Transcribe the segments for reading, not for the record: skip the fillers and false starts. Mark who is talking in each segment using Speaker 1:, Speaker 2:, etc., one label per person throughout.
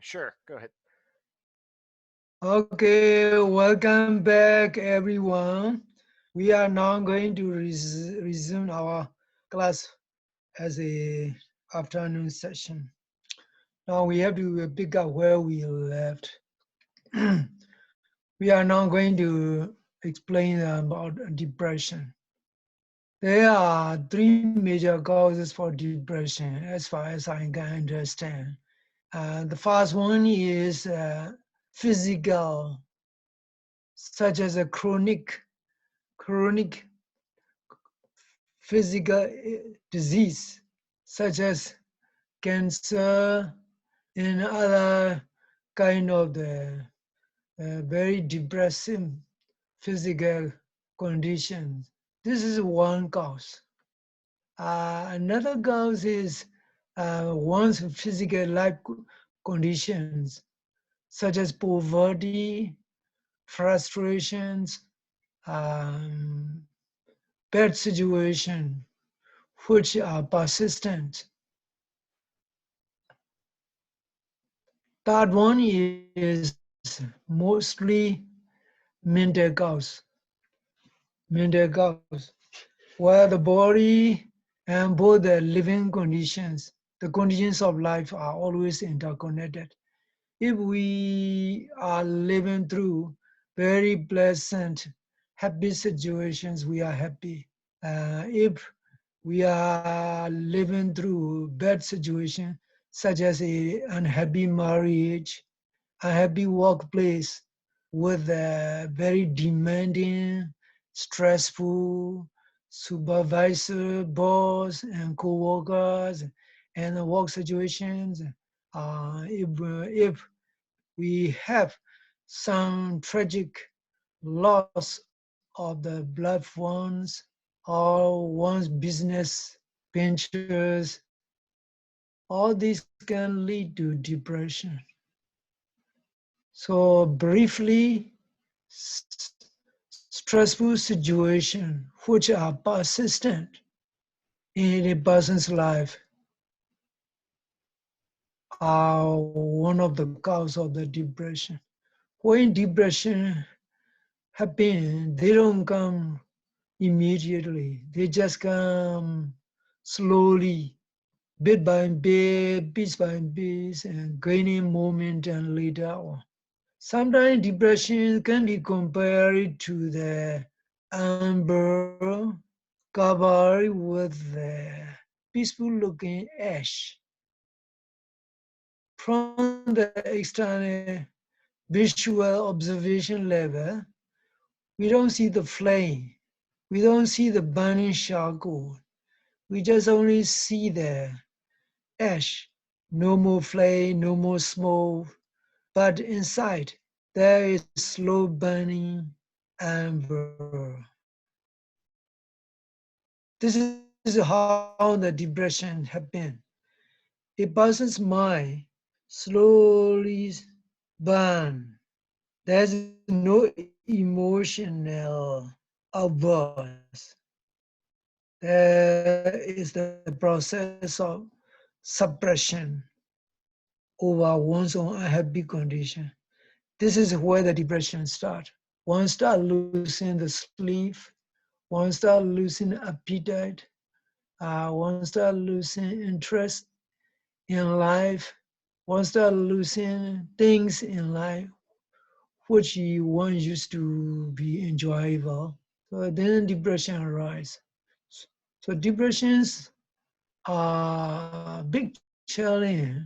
Speaker 1: Sure, go ahead.
Speaker 2: Okay, welcome back, everyone. We are now going to resume our class as a afternoon session. Now we have to pick up where we left. We are now going to explain about depression. There are three major causes for depression, as far as I can understand. The first one is physical, such as a chronic physical disease, such as cancer and other kind of the very depressive physical conditions. This is one cause. Another cause is one's physical life conditions, such as poverty, frustrations, um, bad situation, which are persistent. Third one is mostly mental cause, where the body and both the living conditions, the conditions of life are always interconnected. If we are living through very pleasant, happy situations, we are happy. If we are living through bad situations, such as a unhappy marriage, unhappy workplace with a very demanding, stressful supervisor, boss, and co-workers, and the work situations. If we have some tragic loss of the loved ones or one's business ventures, all these can lead to depression. So briefly, stressful situations which are persistent in a person's life are one of the causes of the depression. When depression happens, they don't come immediately. They just come slowly, bit by bit, piece by piece, and gaining momentum later on. Sometimes depression can be compared to the amber covered with the peaceful looking ash. From the external visual observation level, we don't see the flame. We don't see the burning charcoal. We just only see the ash. No more flame, no more smoke. But inside, there is slow burning amber. This is how the depression happens. A person's mind slowly burns. There's no emotional outburst. There is the process of suppression over one's own unhappy condition. This is where the depression starts. One start losing the sleep, one start losing appetite, one start losing interest in life, one start losing things in life which one used to be enjoyable. So then depression arises. So depressions are a big challenge.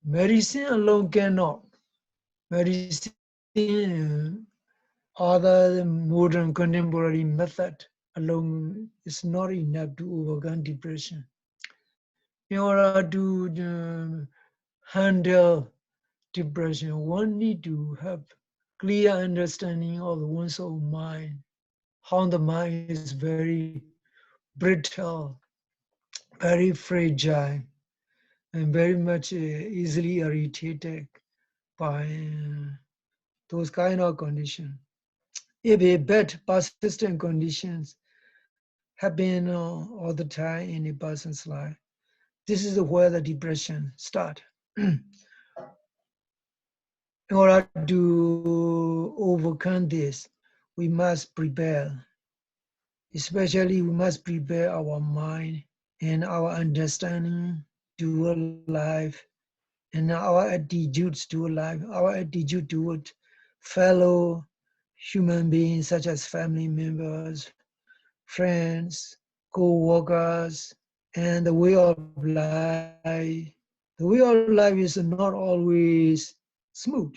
Speaker 2: Medicine alone cannot. Medicine, other modern contemporary method alone is not enough to overcome depression. In order to handle depression, one need to have clear understanding of one's own mind, how the mind is very brittle, very fragile, and very much easily irritated by those kind of conditions. If a bad persistent conditions happen all the time in a person's life, this is where the depression start. In order to overcome this, we must prepare. Especially, we must prepare our mind and our understanding toward life and our attitudes toward life, our attitude toward fellow human beings such as family members, friends, co-workers, and the way of life. The way of life is not always smooth.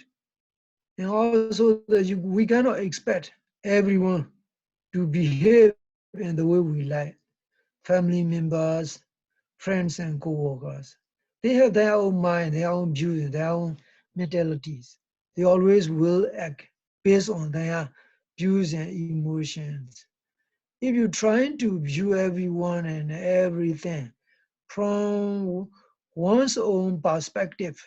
Speaker 2: And also that we cannot expect everyone to behave in the way we like. Family members, friends and co-workers. They have their own mind, their own views, their own mentalities. They always will act based on their views and emotions. If you're trying to view everyone and everything from one's own perspective,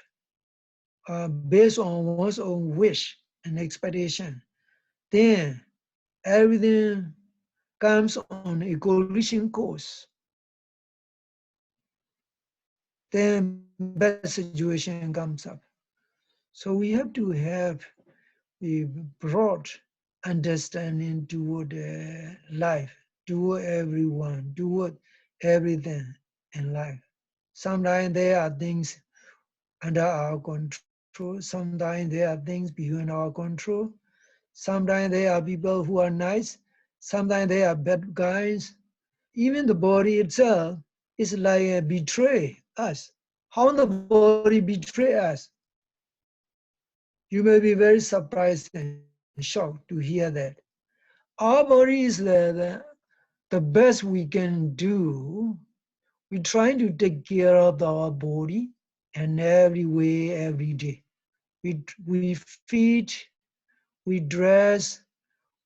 Speaker 2: based on one's own wish and expectation, then everything comes on a collision course. Then bad situation comes up. So we have to have a broad understanding toward life, toward everyone, toward everything in life. Sometimes there are things under our control. Sometimes there are things beyond our control. Sometimes there are people who are nice. Sometimes there are bad guys. Even the body itself is like betray us. How the body betray us? You may be very surprised and shocked to hear that. Our body is the best we can do. We're trying to take care of our body in every way, every day. We feed, we dress,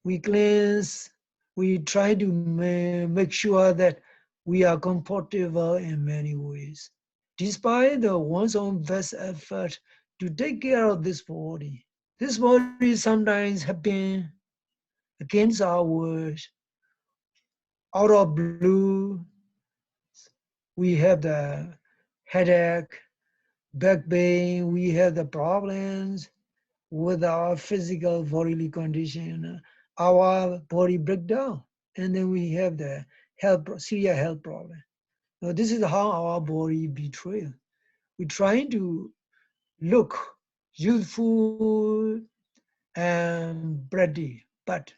Speaker 2: we cleanse, we try to make sure that we are comfortable in many ways. Despite the one's own best effort to take care of this body sometimes happen against our wish, out of blue. We have the headache, back pain, we have the problems with our physical bodily condition, our body breakdown, and then we have the serious health problem. Now, this is how our body betrays. We're trying to look youthful and pretty, but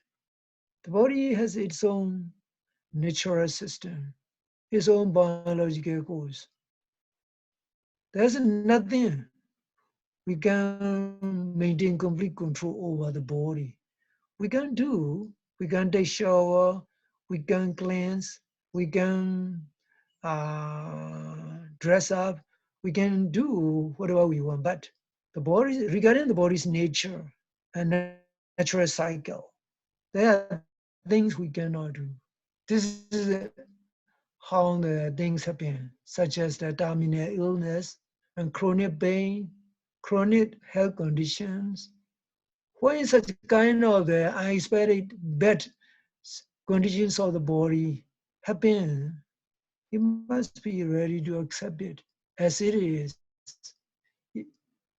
Speaker 2: the body has its own natural system, its own biological course. There's nothing we can maintain complete control over the body. We can take shower, we can cleanse, we can dress up, we can do whatever we want. But the body, regarding the body's nature and natural cycle, there are things we cannot do. This is how the things happen, such as the terminal illness and chronic pain, chronic health conditions. When such kind of the unexpected bad conditions of the body happen, you must be ready to accept it as it is.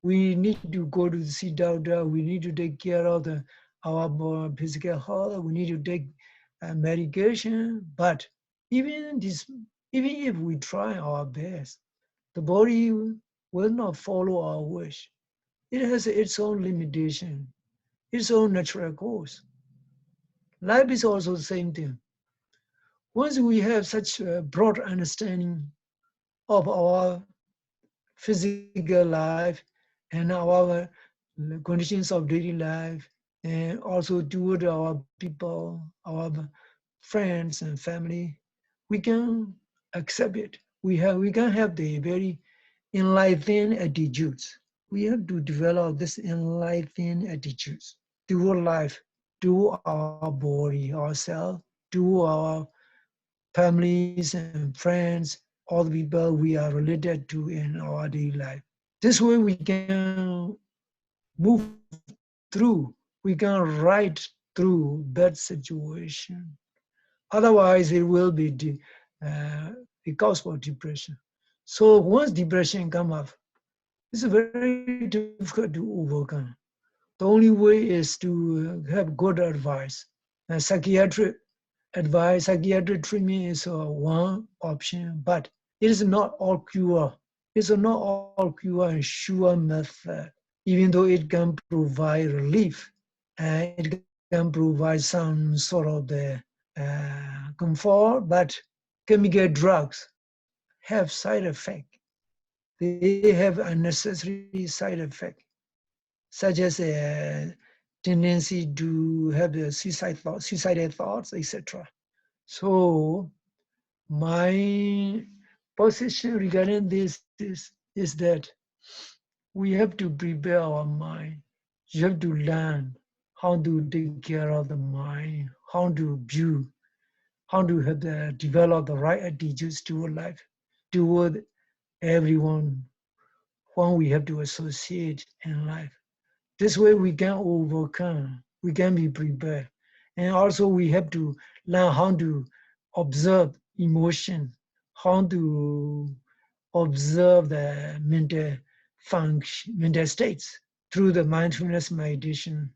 Speaker 2: We need to go to see doctor. We need to take care of our physical health. We need to take medication. But even this, even if we try our best, the body will not follow our wish. It has its own limitation, its own natural course. Life is also the same thing. Once we have such a broad understanding of our physical life and our conditions of daily life, and also toward our people, our friends and family, we can accept it. We can have the very enlightened attitudes. We have to develop this enlightened attitudes toward life, to our body, ourselves, to our families and friends, all the people we are related to in our daily life. This way we can move through, we can ride through bad situation. Otherwise, it will be a cause for depression. So once depression come up, It's very difficult to overcome. The only way is to have good advice. Psychiatric advice, psychiatric treatment is one option, but it is not all cure. It's not all cure and sure method, even though it can provide relief and it can provide some sort of the comfort, but chemical drugs have side effect. They have unnecessary side effect, such as a tendency to have the suicidal thoughts, etc. So my position regarding this is that we have to prepare our mind. You have to learn how to take care of the mind, how to view, how to have develop the right attitudes toward life, toward everyone whom we have to associate in life. This way we can overcome, we can be prepared. And also we have to learn how to observe emotion, how to observe the mental function, mental states through the mindfulness meditation.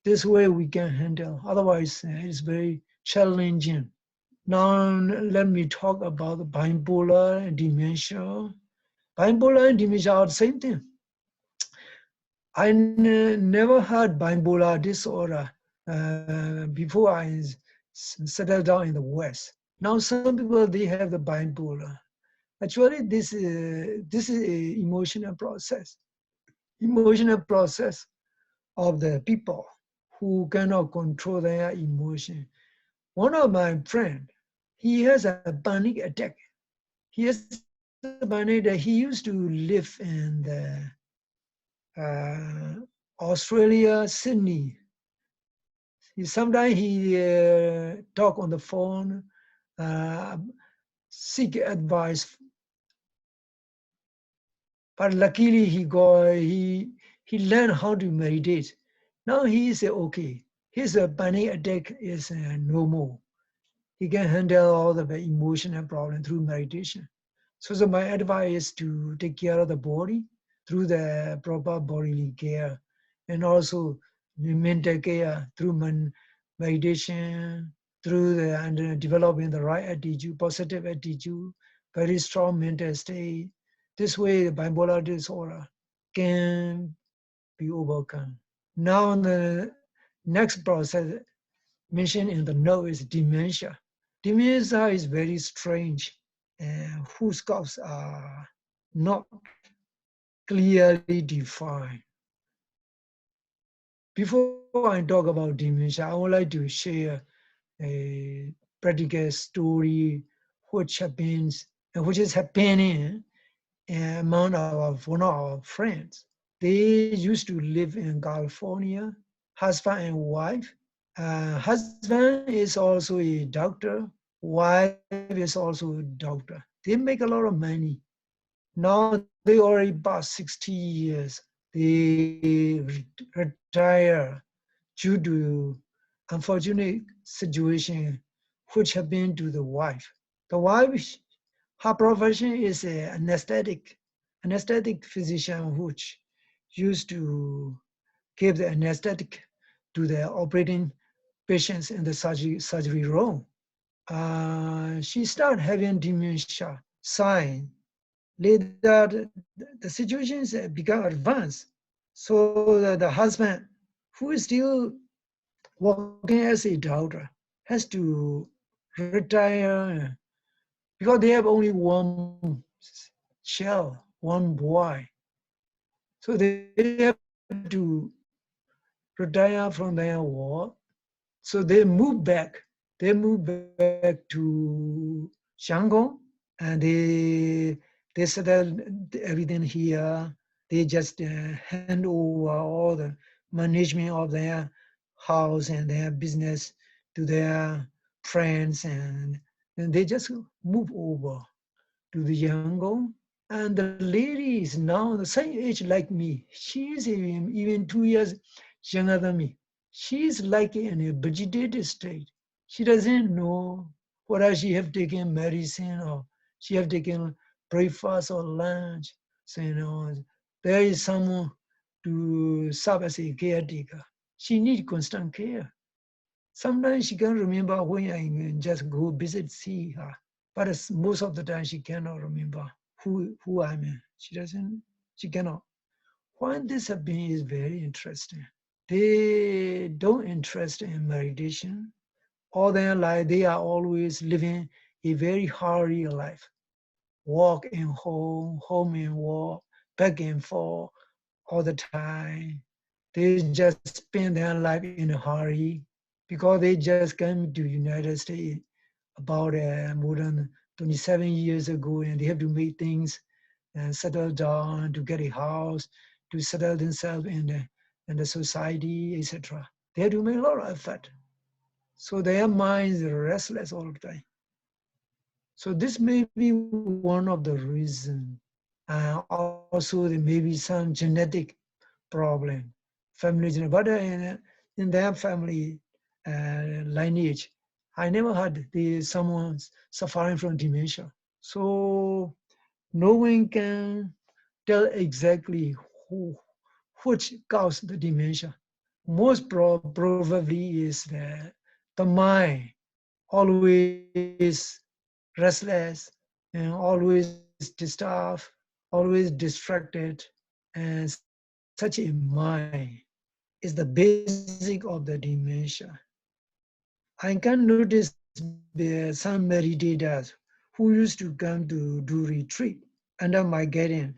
Speaker 2: This way we can handle. Otherwise, it's very challenging. Now let me talk about the bipolar and dementia. Bipolar and dementia are the same thing. I never had bipolar disorder before I settled down in the West. Now some people they have the bipolar. Actually, this is a emotional process. Emotional process of the people who cannot control their emotion. One of my friend, he has a panic attack. He has a panic that he used to live in the Australia, Sydney. Sometimes he talk on the phone, uh, seek advice. But luckily he learned how to meditate. Now he is okay. His panic attack is no more. He can handle all the emotional problem through meditation. So my advice is to take care of the body through the proper bodily care, and also the mental care through meditation, through the and developing the right attitude, positive attitude, very strong mental state. This way, the bipolar disorder can be overcome. Now, the next process mentioned in the note is dementia. Dementia is very strange, whose causes are not clearly defined. Before I talk about dementia, I would like to share a practical story which happens which is happening among one of our friends. They used to live in California, husband and wife. Husband is also a doctor, wife is also a doctor. They make a lot of money. Now they already past 60 years. They retire due to unfortunate situation which happened to the wife. The wife, her profession is an anesthetic physician which used to give the anesthetic to the operating patients in the surgery room. She started having dementia sign. Later, the situations become advanced. So the husband, who is still working as a doctor, has to retire because they have only one child, one boy. So they have to retire from their work. So they moved back. They moved back to Shanghai and they settled everything here. They just hand over all the management of their house and their business to their friends, and they just move over to the Yangon. And the lady is now the same age like me. She is even 2 years younger than me. She is like in a vegetative state. She doesn't know whether she have taken medicine or she have taken breakfast or lunch. So there is someone to serve as a caretaker. She needs constant care. Sometimes she can remember when I just go visit, see her. But most of the time she cannot remember who I am. She cannot. Why this happening is very interesting. They don't interest in meditation. All their life, they are always living a very hurried life. Walk and home, home and walk, back and forth all the time. They just spend their life in a hurry because they just came to United States about more than 27 years ago, and they have to make things and settle down to get a house, to settle themselves in the society, etc. They have to make a lot of effort. So their minds are restless all the time. So this may be one of the reasons. Also, there may be some genetic problem, family genetic. But in their family lineage, I never had someone suffering from dementia. So no one can tell exactly who, which caused the dementia. Most probably is the mind always restless and always disturbed, always distracted. And such a mind is the basic of the dementia. I can notice some meditators who used to come to do retreat under my guidance.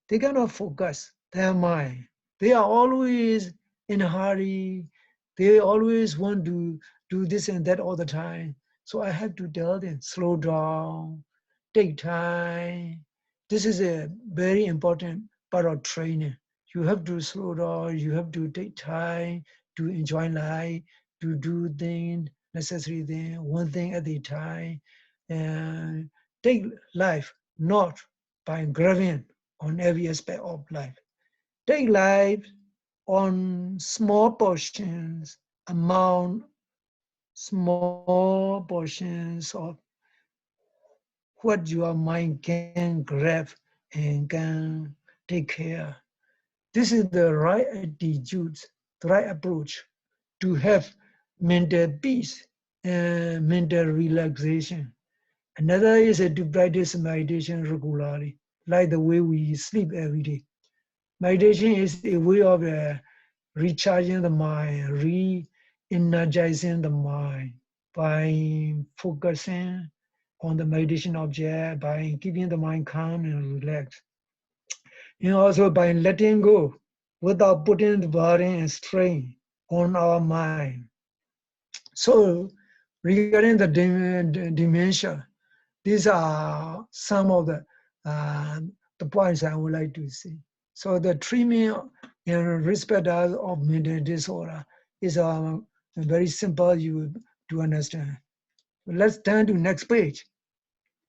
Speaker 2: They cannot focus their mind. They are always in a hurry. They always want to do this and that all the time. So I have to tell them, slow down, take time. This is a very important part of training. You have to slow down, you have to take time to enjoy life, to do things, necessary things, one thing at a time. And take life not by grabbing on every aspect of life. Take life on small portions, amount, small portions of what your mind can grab and can take care. This is the right attitude, the right approach to have mental peace and mental relaxation. Another is to practice meditation regularly, like the way we sleep every day. Meditation is a way of recharging the mind, re-energizing the mind by focusing on the meditation object, by keeping the mind calm and relaxed. And also by letting go without putting the burden and strain on our mind. So regarding the dementia, these are some of the points I would like to see. So the treatment in respect of mental disorder is very simple to understand. Let's turn to next page.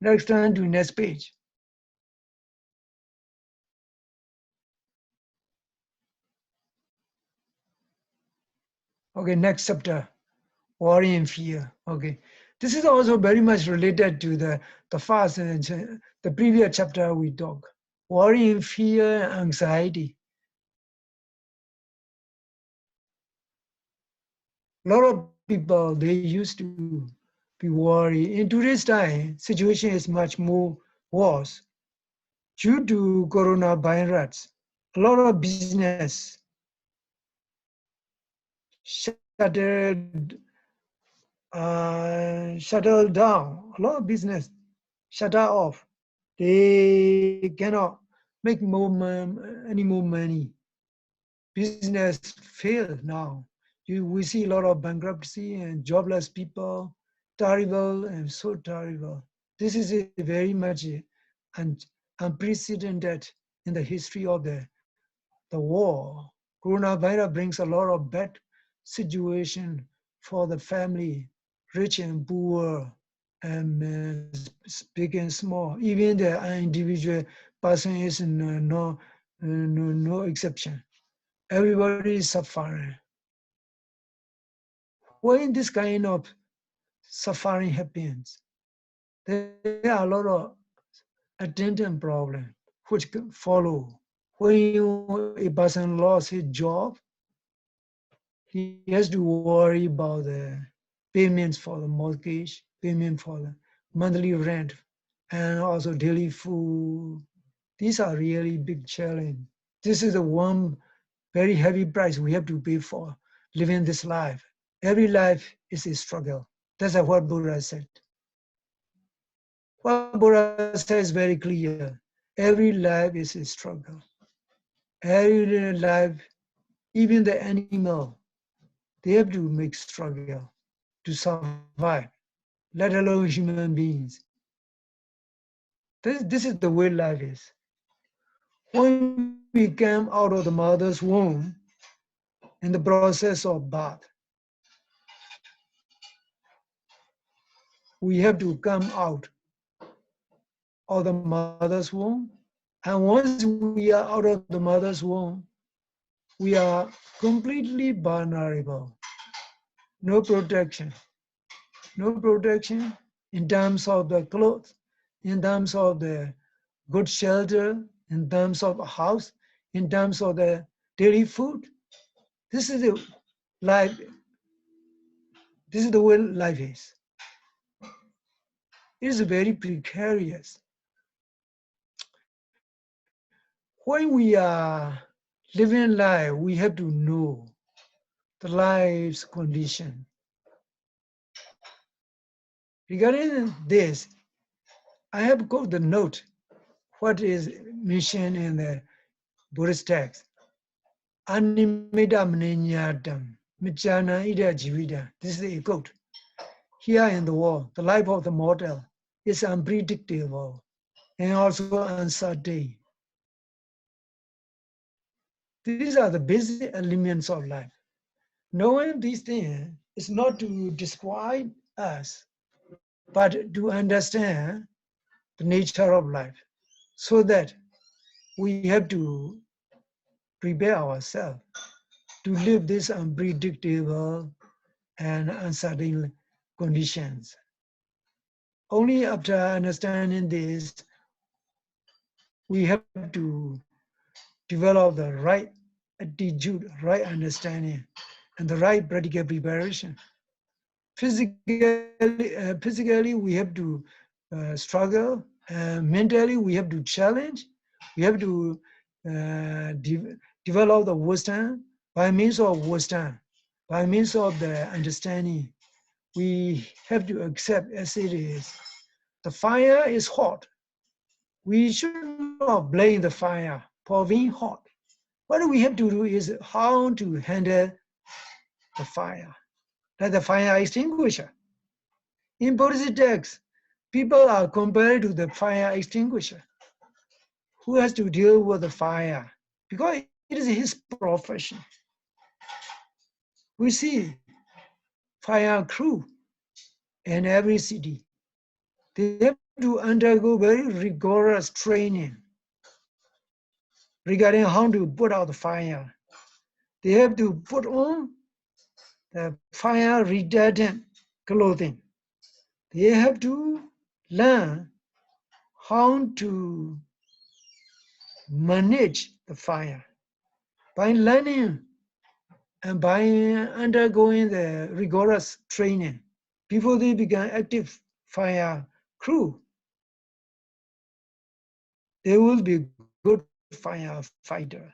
Speaker 2: Let's turn to next page. Okay, next chapter, worry and fear. Okay, this is also very much related to the first the previous chapter we talked. Worry and fear, anxiety. A lot of people they used to be worried. In today's time, situation is much more worse due to coronavirus. A lot of business shuttered, shuttled down. A lot of business shut off. They cannot make any more money. Business fail now. We see a lot of bankruptcy and jobless people, terrible and so terrible. This is a very much un, unprecedented in the history of the war. Coronavirus brings a lot of bad situation for the family, rich and poor, and big and small. Even the individual person is no exception. Everybody is suffering. When this kind of suffering happens, there are a lot of attendant problems which can follow. When a person lost his job, he has to worry about the payments for the mortgage, payment for the monthly rent, and also daily food. These are really big challenge. This is the one very heavy price we have to pay for living this life. Every life is a struggle. That's what Buddha said. What Buddha says is very clear. Every life is a struggle. Every life, even the animal, they have to make struggle to survive, let alone human beings. This is the way life is. When we came out of the mother's womb, in the process of birth, we have to come out of the mother's womb. And once we are out of the mother's womb, we are completely vulnerable. No protection. No protection in terms of the clothes, in terms of the good shelter, in terms of a house, in terms of the daily food. This is the life. This is the way life is. It is very precarious. When we are living life, we have to know the life's condition. Regarding this, I have got the note what is mentioned in the Buddhist text. Animita mninyatam, michana ida jivida. This is a quote. Here in the world, the life of the mortal is unpredictable and also uncertain. These are the basic elements of life. Knowing these things is not to describe us, but to understand the nature of life, so that we have to prepare ourselves to live these unpredictable and uncertain conditions. Only after understanding this, we have to develop the right attitude, right understanding, and the right practical preparation. Physically we have to struggle, mentally we have to challenge, we have to develop the wisdom. By means of wisdom, by means of the understanding, we have to accept as it is. The fire is hot. We should not blame the fire for being hot. What we have to do is how to handle the fire, like the fire extinguisher. In Buddhist texts, people are compared to the fire extinguisher who has to deal with the fire because it is his profession. We see fire crew in every city. They have to undergo very rigorous training regarding how to put out the fire. They have to put on the fire retardant clothing. They have to learn how to manage the fire. By learning and by undergoing the rigorous training, before they become active fire crew, they will be good firefighter.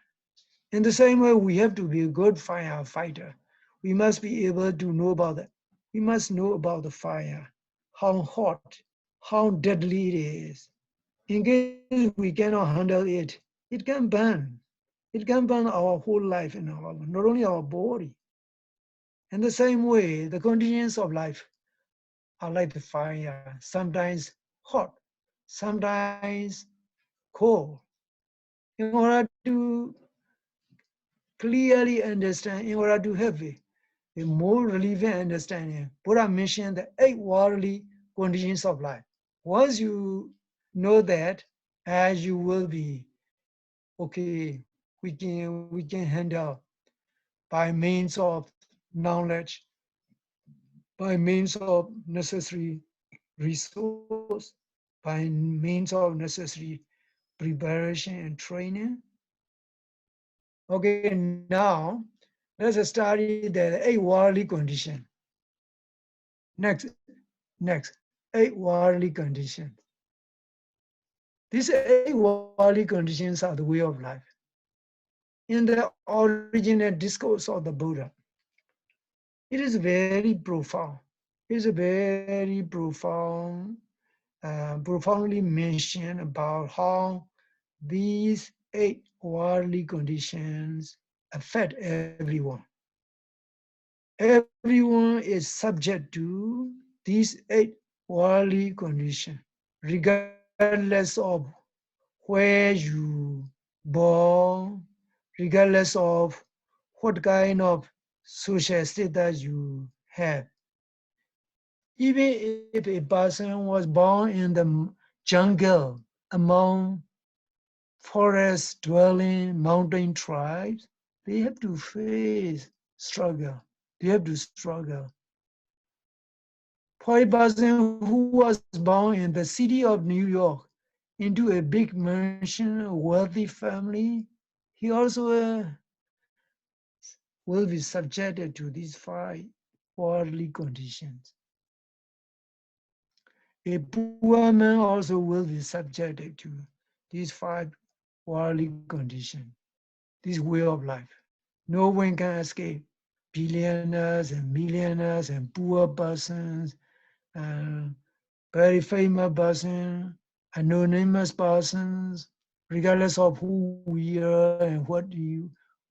Speaker 2: In the same way, we have to be a good firefighter. We must be able to know about that. We must know about the fire, how hot, how deadly it is. In case we cannot handle it, it can burn. It can burn our whole life and not only our body. In the same way, the conditions of life are like the fire, sometimes hot, sometimes cold. In order to clearly understand, in order to have a more relevant understanding, Buddha mentioned the 8 worldly conditions of life. Once you know that, as you will be, okay, we can handle by means of knowledge, by means of necessary resource, by means of necessary preparation and training, Okay, now let's study the eight worldly condition. Next, eight worldly conditions. These eight worldly conditions are the way of life. In the original discourse of the Buddha, it is very profound. It is very profound, profoundly mentioned about how these eight worldly conditions affect everyone. Everyone is subject to these eight worldly conditions, regardless of where you born, regardless of what kind of social status you have. Even if a person was born in the jungle among forest dwelling mountain tribes, they have to face struggle. They have to struggle. For a person who was born in the city of New York into a big mansion, a wealthy family, he also will be subjected to these five worldly conditions. A poor man also will be subjected to these five worldly conditions, this way of life. No one can escape. Billionaires and millionaires and poor persons and very famous person, anonymous persons, regardless of who we are and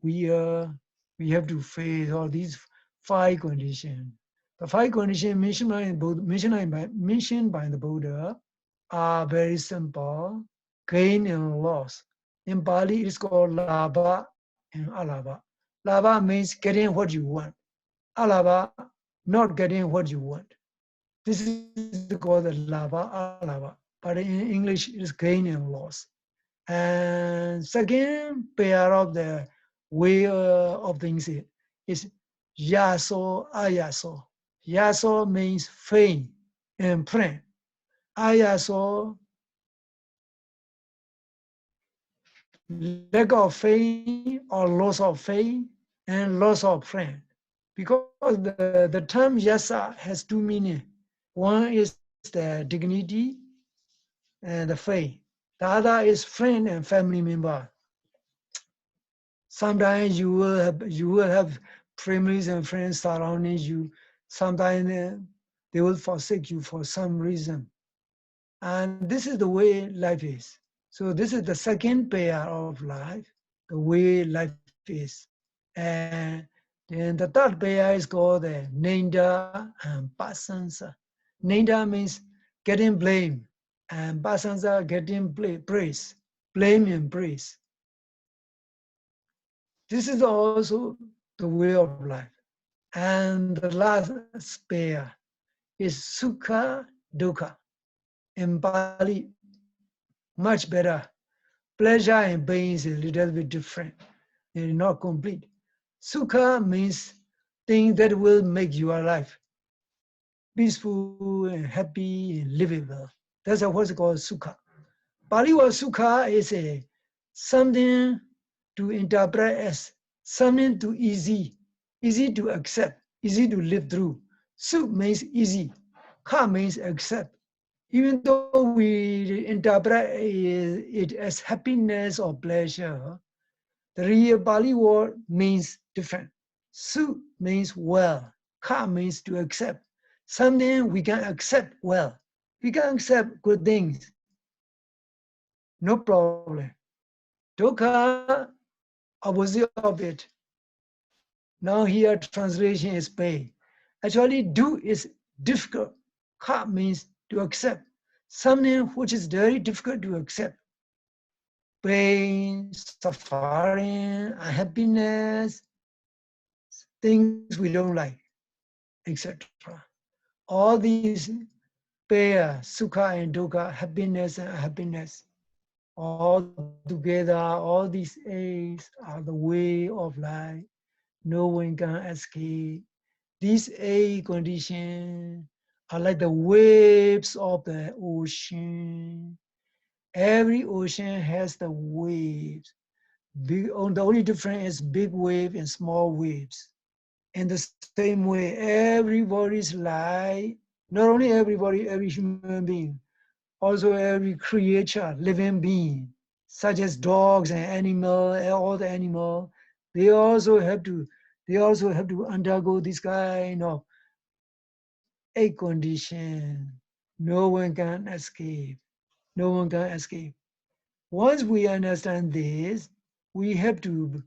Speaker 2: we are, we have to face all these five conditions. The five conditions mentioned by the Buddha are very simple: gain and loss. In Pali, it's called lava and alava. Lava means getting what you want. Alava, not getting what you want. This is called the lava, alava. But in English, it is gain and loss. And second pair of the way of things is yaso, ayaso. Yaso means fame and friend. Ayaso, lack of fame or loss of fame and loss of friend. Because the term yasa has two meanings. One is the dignity and the faith. The other is friend and family member. Sometimes you will have families and friends surrounding you. Sometimes they will forsake you for some reason. And this is the way life is. So this is the second pair of life, the way life is. And then the third pair is called the Nenda and Pasansa. Nenda means getting blame, and Pasansa getting praise, blame and praise. This is also the way of life. And the last pair is Sukha Dukkha. In Pali, much better. Pleasure and pain is a little bit different and not complete. Sukha means things that will make your life peaceful and happy and livable. That's what's called Sukha. Pali word Sukha is something to interpret as something too easy to accept, easy to live through. Sukh means easy, Kha means accept. Even though we interpret it as happiness or pleasure, the real Pali word means different. Su means well, Ka means to accept. Something we can accept well. We can accept good things, no problem. Dukkha, opposite of it. Now here translation is pain. Actually, do is difficult. Ka means to accept. Something which is very difficult to accept. Pain, suffering, unhappiness, things we don't like, etc. All these pair, sukha and dukkha, happiness and unhappiness, all together, all these aids are the way of life. No one can escape. These eight conditions are like the waves of the ocean. Every ocean has the waves. The only difference is big wave and small waves. In the same way, everybody's life, not only everybody, every human being, also every creature, living being, such as dogs and animal, all the animal, they also have to undergo this kind of a condition. No one can escape. No one can escape. Once we understand this, we have to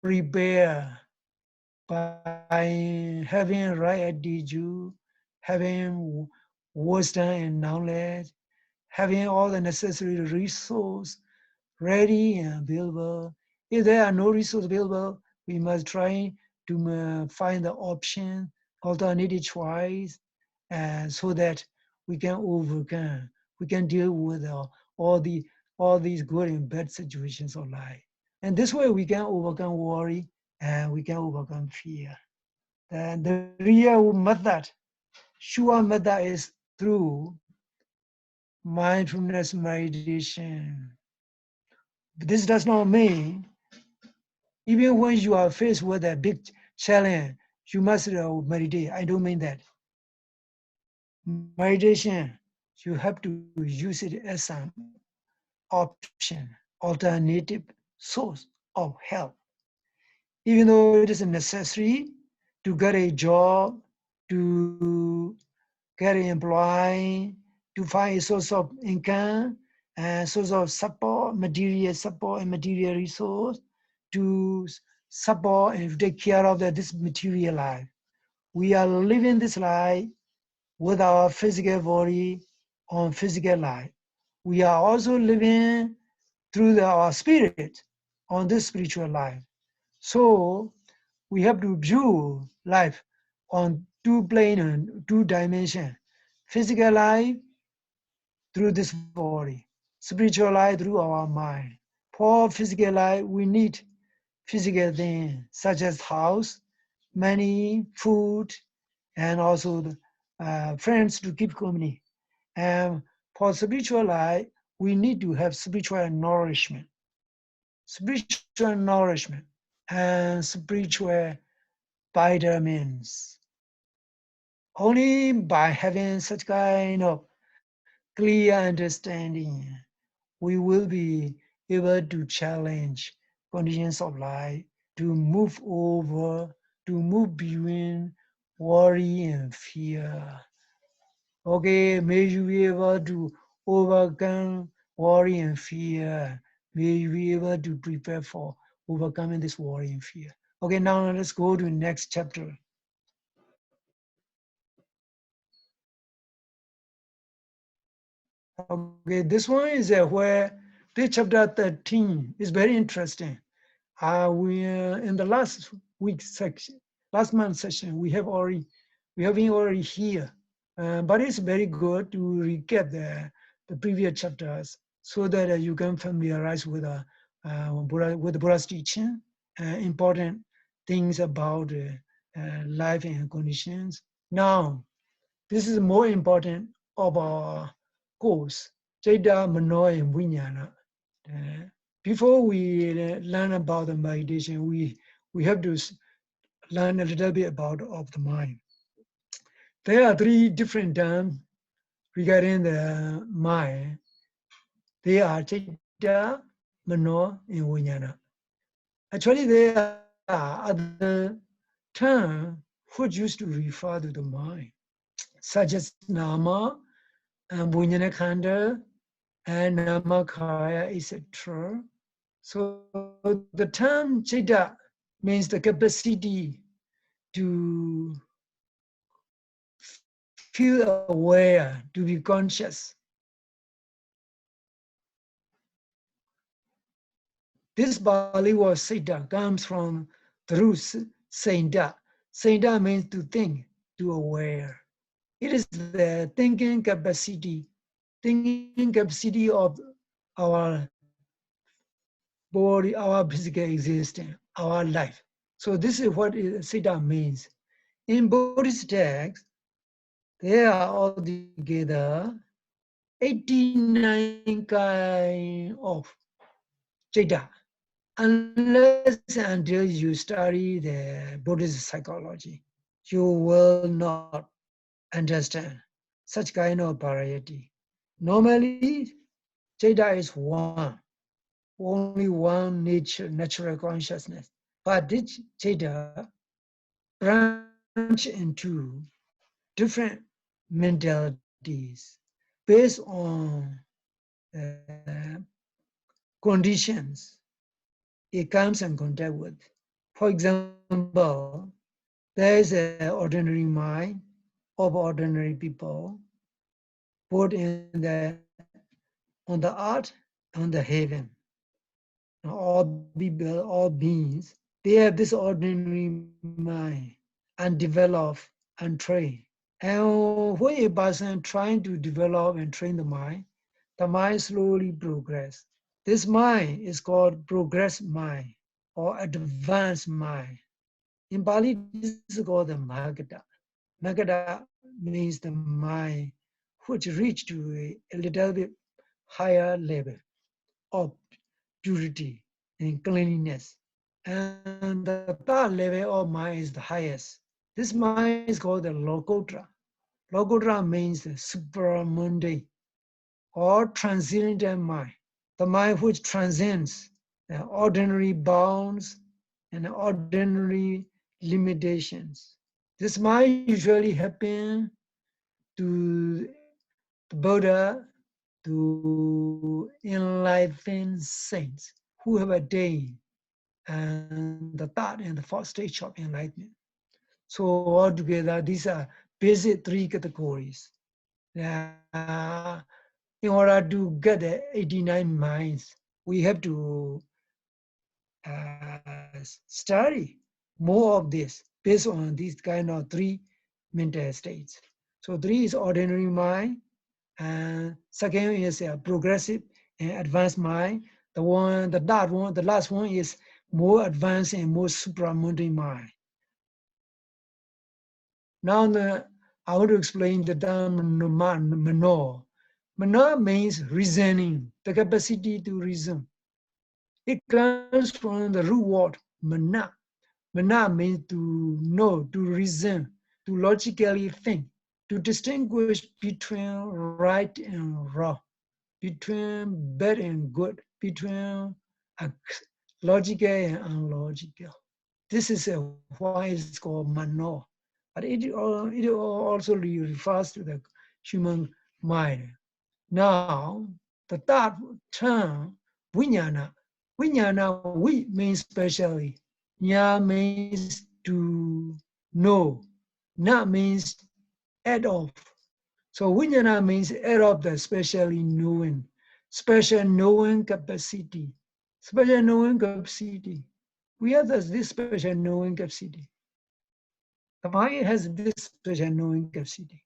Speaker 2: prepare by having right attitude, having wisdom and knowledge, having all the necessary resources ready and available. If there are no resources available, we must try to find the option, alternative choice, and so that we can overcome, we can deal with all the all these good and bad situations of life. And this way we can overcome worry and we can overcome fear. And the real method, sure method is through mindfulness meditation. This does not mean even when you are faced with a big challenge, you must meditate. I don't mean that. Meditation, you have to use it as an option, alternative source of help. Even though it is necessary to get a job, to get an employee, to find a source of income, and source of support and material resource to support and take care of this material life. We are living this life with our physical body on physical life. We are also living through our spirit on this spiritual life. So we have to view life on two plane and two dimension. Physical life through this body, spiritual life through our mind. For physical life, we need physical things such as house, money, food, and also the, friends to keep company. And for spiritual life, we need to have spiritual nourishment, and spiritual vitamins. Only by having such kind of clear understanding, we will be able to challenge conditions of life, to move over, to move beyond worry and fear. Okay, may you be able to overcome worry and fear. May you be able to prepare for overcoming this worry and fear. Okay, now let's go to the next chapter. Okay, this one is where this chapter 13 is very interesting. We in the last week section, last month session, we have been already here, but it's very good to recap the previous chapters so that you can familiarize with with Buddha's teaching, important things about life and conditions. Now, this is more important of our course, Chaita Mano and Vijnana. Before we learn about the meditation, we have to learn a little bit about of the mind. There are three different terms regarding the mind. They are Chaita, Mano, and Vijnana. Actually, there are other terms which used to refer to the mind, such as Nama, and Vijnana Khanda, and Namakaya, etc. So the term Chaita means the capacity to feel aware, to be conscious. This Bali word Siddha comes from the root Sainda. Sainda means to think, to aware. It is the thinking capacity of our body, our physical existence, our life. So this is what Siddha means. In Buddhist texts, there are altogether 89 kinds of Chaita. Unless and until you study the Buddhist psychology, you will not understand such kind of variety. Normally, Jada is one, only one nature, natural consciousness. But this Jada branch into different mentalities based on uh, conditions it comes in contact with. For example, there is an ordinary mind of ordinary people put on the earth, on the heaven. All people, all beings, they have this ordinary mind and develop and train. And when a person trying to develop and train the mind slowly progress. This mind is called progress mind or advanced mind. In Pali, this is called the Magata. Magata means the mind which reached to a little bit higher level of purity and cleanliness. And the third level of mind is the highest. This mind is called the Lokotra. Lokotra means the supramundane or transcendental mind, the mind which transcends the ordinary bounds and ordinary limitations. This mind usually happens to the Buddha, to enlightened saints who have attained and the third and the fourth stage of enlightenment. So altogether, these are basic three categories. Uh, in order to get the 89 minds, we have to study more of this based on these kind of three mental states. So three is ordinary mind, and second is a progressive and advanced mind. The last one is more advanced and more supramundane mind. Now I want to explain the term mano. Mano means reasoning, the capacity to reason. It comes from the root word mana. Mana means to know, to reason, to logically think, to distinguish between right and wrong, between bad and good, between logical and unlogical. This is why it's called mano. But it also refers to the human mind. Now, the third term, vijnana. Vijnana, we means specially. Nya means to know. Na means add of. So vijnana means add of the specially knowing, special knowing capacity. Special knowing capacity. We have this special knowing capacity. The mind has this special knowing capacity.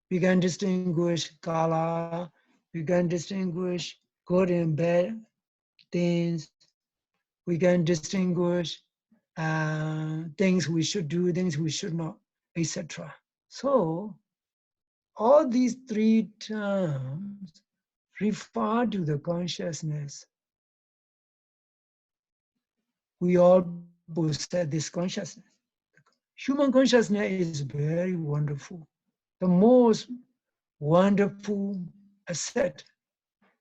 Speaker 2: We can distinguish color, we can distinguish good and bad things, we can distinguish things we should do, things we should not, etc. So, all these three terms refer to the consciousness. We all possess this consciousness. Human consciousness is very wonderful. The most wonderful asset,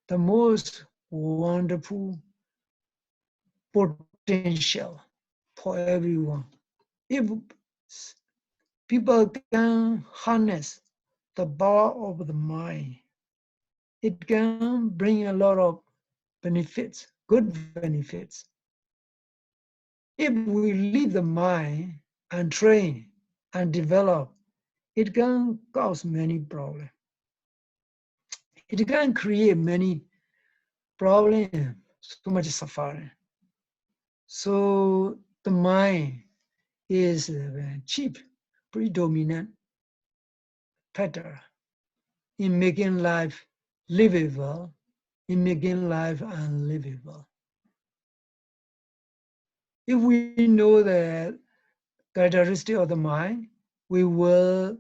Speaker 2: the most wonderful potential for everyone. If people can harness the power of the mind, it can bring a lot of benefits, good benefits. If we leave the mind and train and develop, it can cause many problems. It can create many problems, so much suffering. So the mind is chief, predominant factor in making life livable, in making life unlivable. If we know the characteristic of the mind, we will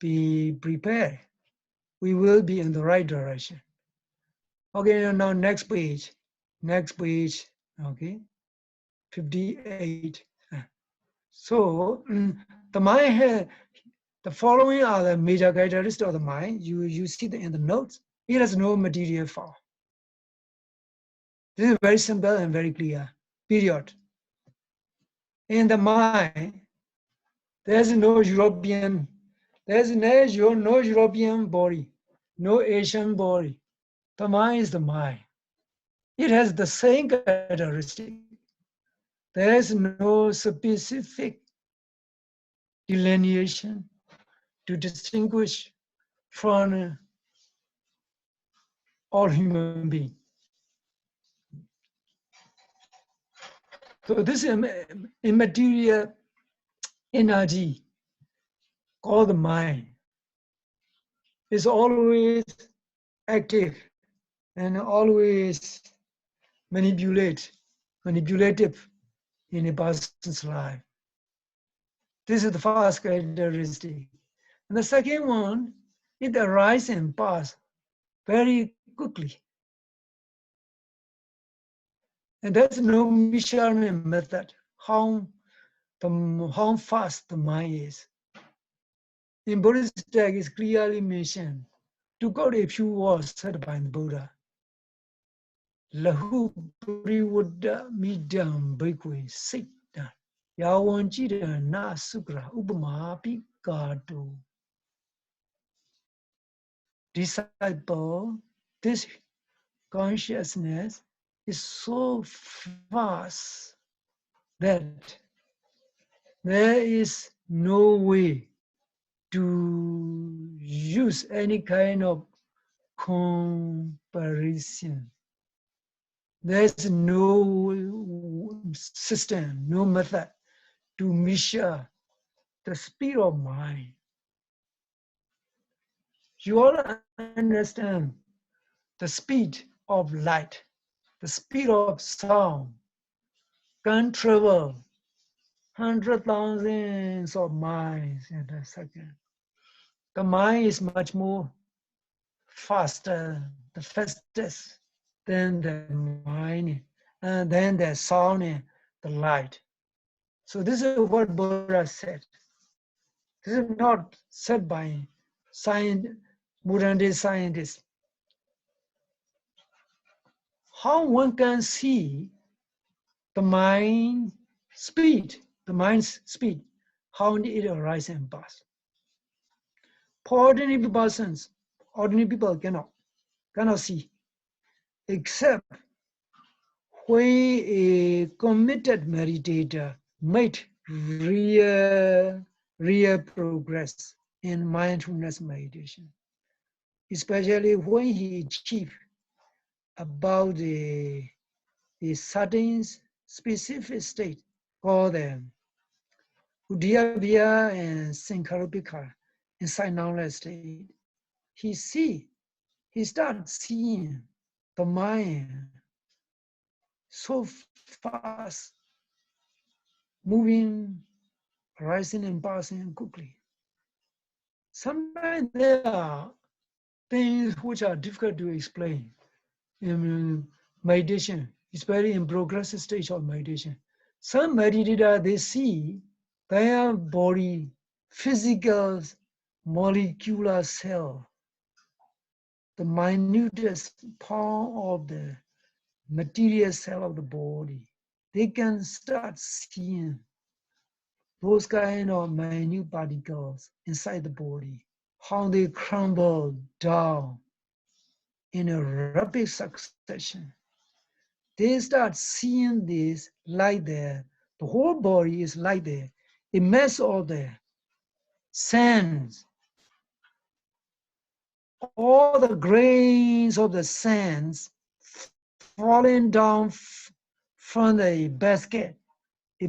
Speaker 2: be prepared. We will be in the right direction. Okay, now next page. Next page, okay, 58. So the mind has, the following are the major characteristics of the mind. You see in the notes. It has no material form. This is very simple and very clear. Period. In the mind, there's no European, there's no European body, no Asian body. The mind is the mind. It has the same characteristic. There is no specific delineation to distinguish from all human beings. So this immaterial energy called the mind is always active and always manipulative in a person's life. This is the first characteristic. And the second one, it arises and passes very quickly. And there's no measurement method how fast the mind is. In Buddhist text, it's clearly mentioned. To quote a few words said by the Buddha, Lahu parivuddha midam bhikkhve siddha yavan chira na sukra upamapi gato. Disciple, this consciousness is so vast that there is no way to use any kind of comparison. There's no system, no method to measure the speed of mind. You all understand the speed of light, the speed of sound can travel 100,000 of miles in a second. The mind is much more faster, the fastest than the mind, and then the sound and the light. So this is what Buddha said. This is not said by modern day scientists. How one can see the mind's speed, how it arises and passes. For ordinary persons, ordinary people cannot see, except when a committed meditator made real progress in mindfulness meditation, especially when he achieved about a certain specific state called Udyabhya and Sankalpika inside knowledge state. He starts seeing the mind so fast, moving, rising and passing quickly. Sometimes there are things which are difficult to explain in meditation, especially in progressive stage of meditation. Some meditators, they see their body, physical, molecular cell, the minutest part of the material cell of the body. They can start seeing those kind of minute particles inside the body, how they crumble down in a rapid succession. They start seeing this like the whole body is like a mess of the sands. All the grains of the sands falling down from a basket, a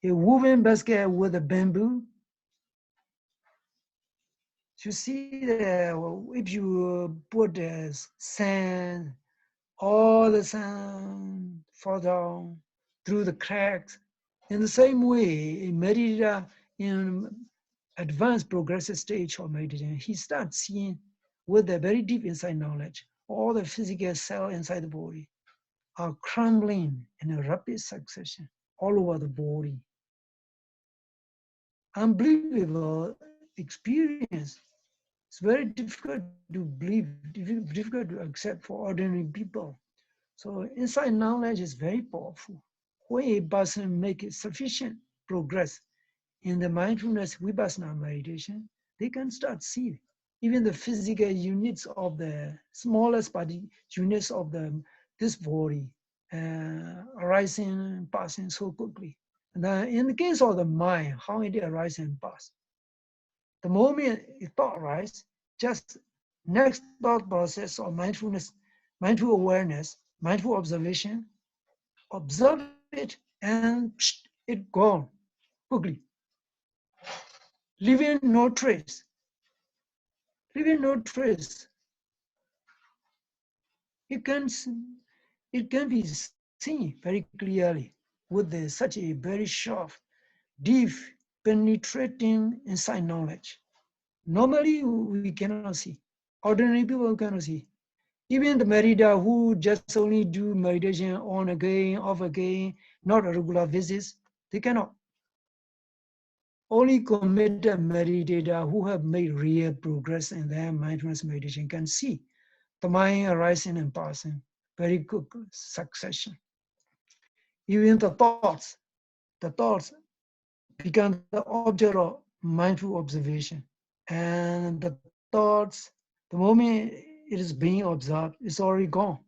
Speaker 2: woven basket with a bamboo. You see that if you put the sand, all the sand fall down through the cracks. In the same way, a meditator in advanced progressive stage of meditation, he starts seeing with a very deep inside knowledge all the physical cell inside the body. are crumbling in a rapid succession all over the body. Unbelievable experience. It's very difficult to believe, difficult to accept for ordinary people. So inside knowledge is very powerful. When a person makes sufficient progress in the mindfulness vipassana meditation, they can start see even the physical units of the smallest body units of this body arising, passing so quickly. And then in the case of the mind, how it arises and passes. The moment a thought arises, just next thought process of mindfulness, mindful awareness, mindful observation, observe it and it gone quickly, leaving no trace, leaving no trace. It can, it can be seen very clearly with such a very sharp, deep, penetrating inside knowledge. Normally, we cannot see. Ordinary people cannot see. Even the meditator who just only do meditation on again, off again, not regular visits, they cannot. Only committed meditator who have made real progress in their mindfulness meditation can see the mind arising and passing, very good succession. Even the thoughts become the object of mindful observation. And the thoughts, the moment it is being observed, it's already gone.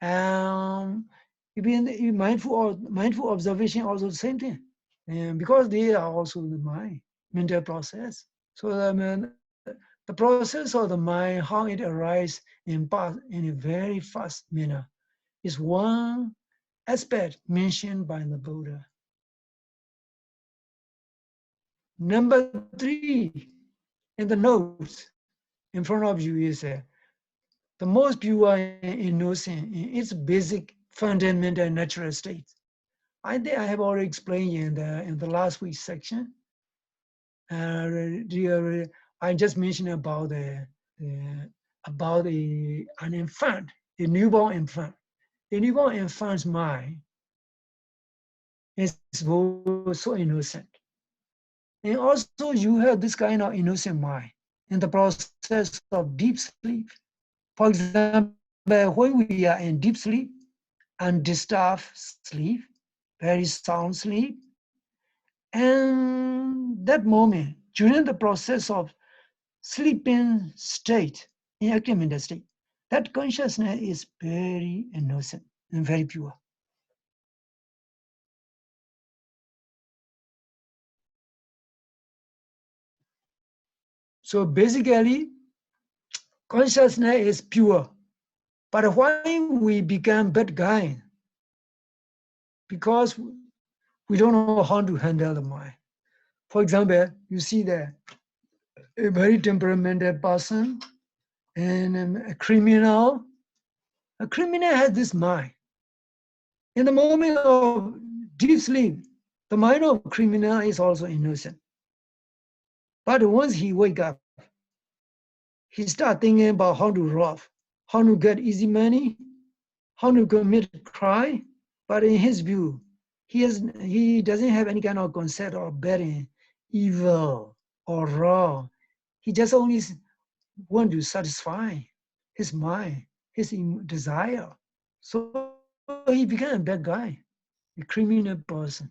Speaker 2: Um, even mindful observation also the same thing, and because they are also the mind mental process. So the process of the mind, how it arises and pass in a very fast manner, is one aspect mentioned by the Buddha. Number three in the notes in front of you is the most pure and innocent in its basic fundamental natural state. I think I have already explained in the last week's section. I just mentioned about an infant, a newborn infant. A newborn infant's mind is so innocent. And also you have this kind of innocent mind in the process of deep sleep. For example, when we are in deep sleep, undisturbed sleep, very sound sleep, and that moment, during the process of sleeping state, in active mental state, that consciousness is very innocent and very pure. So basically, consciousness is pure. But why we become bad guy? Because we don't know how to handle the mind. For example, you see that a very temperamental person and a criminal. A criminal has this mind. In the moment of deep sleep, the mind of criminal is also innocent. But once he wake up, he start thinking about how to rob, how to get easy money, how to commit crime. But in his view, he doesn't have any kind of concept of bad and evil or wrong. He just only want to satisfy his mind, his desire. So he became a bad guy, a criminal person.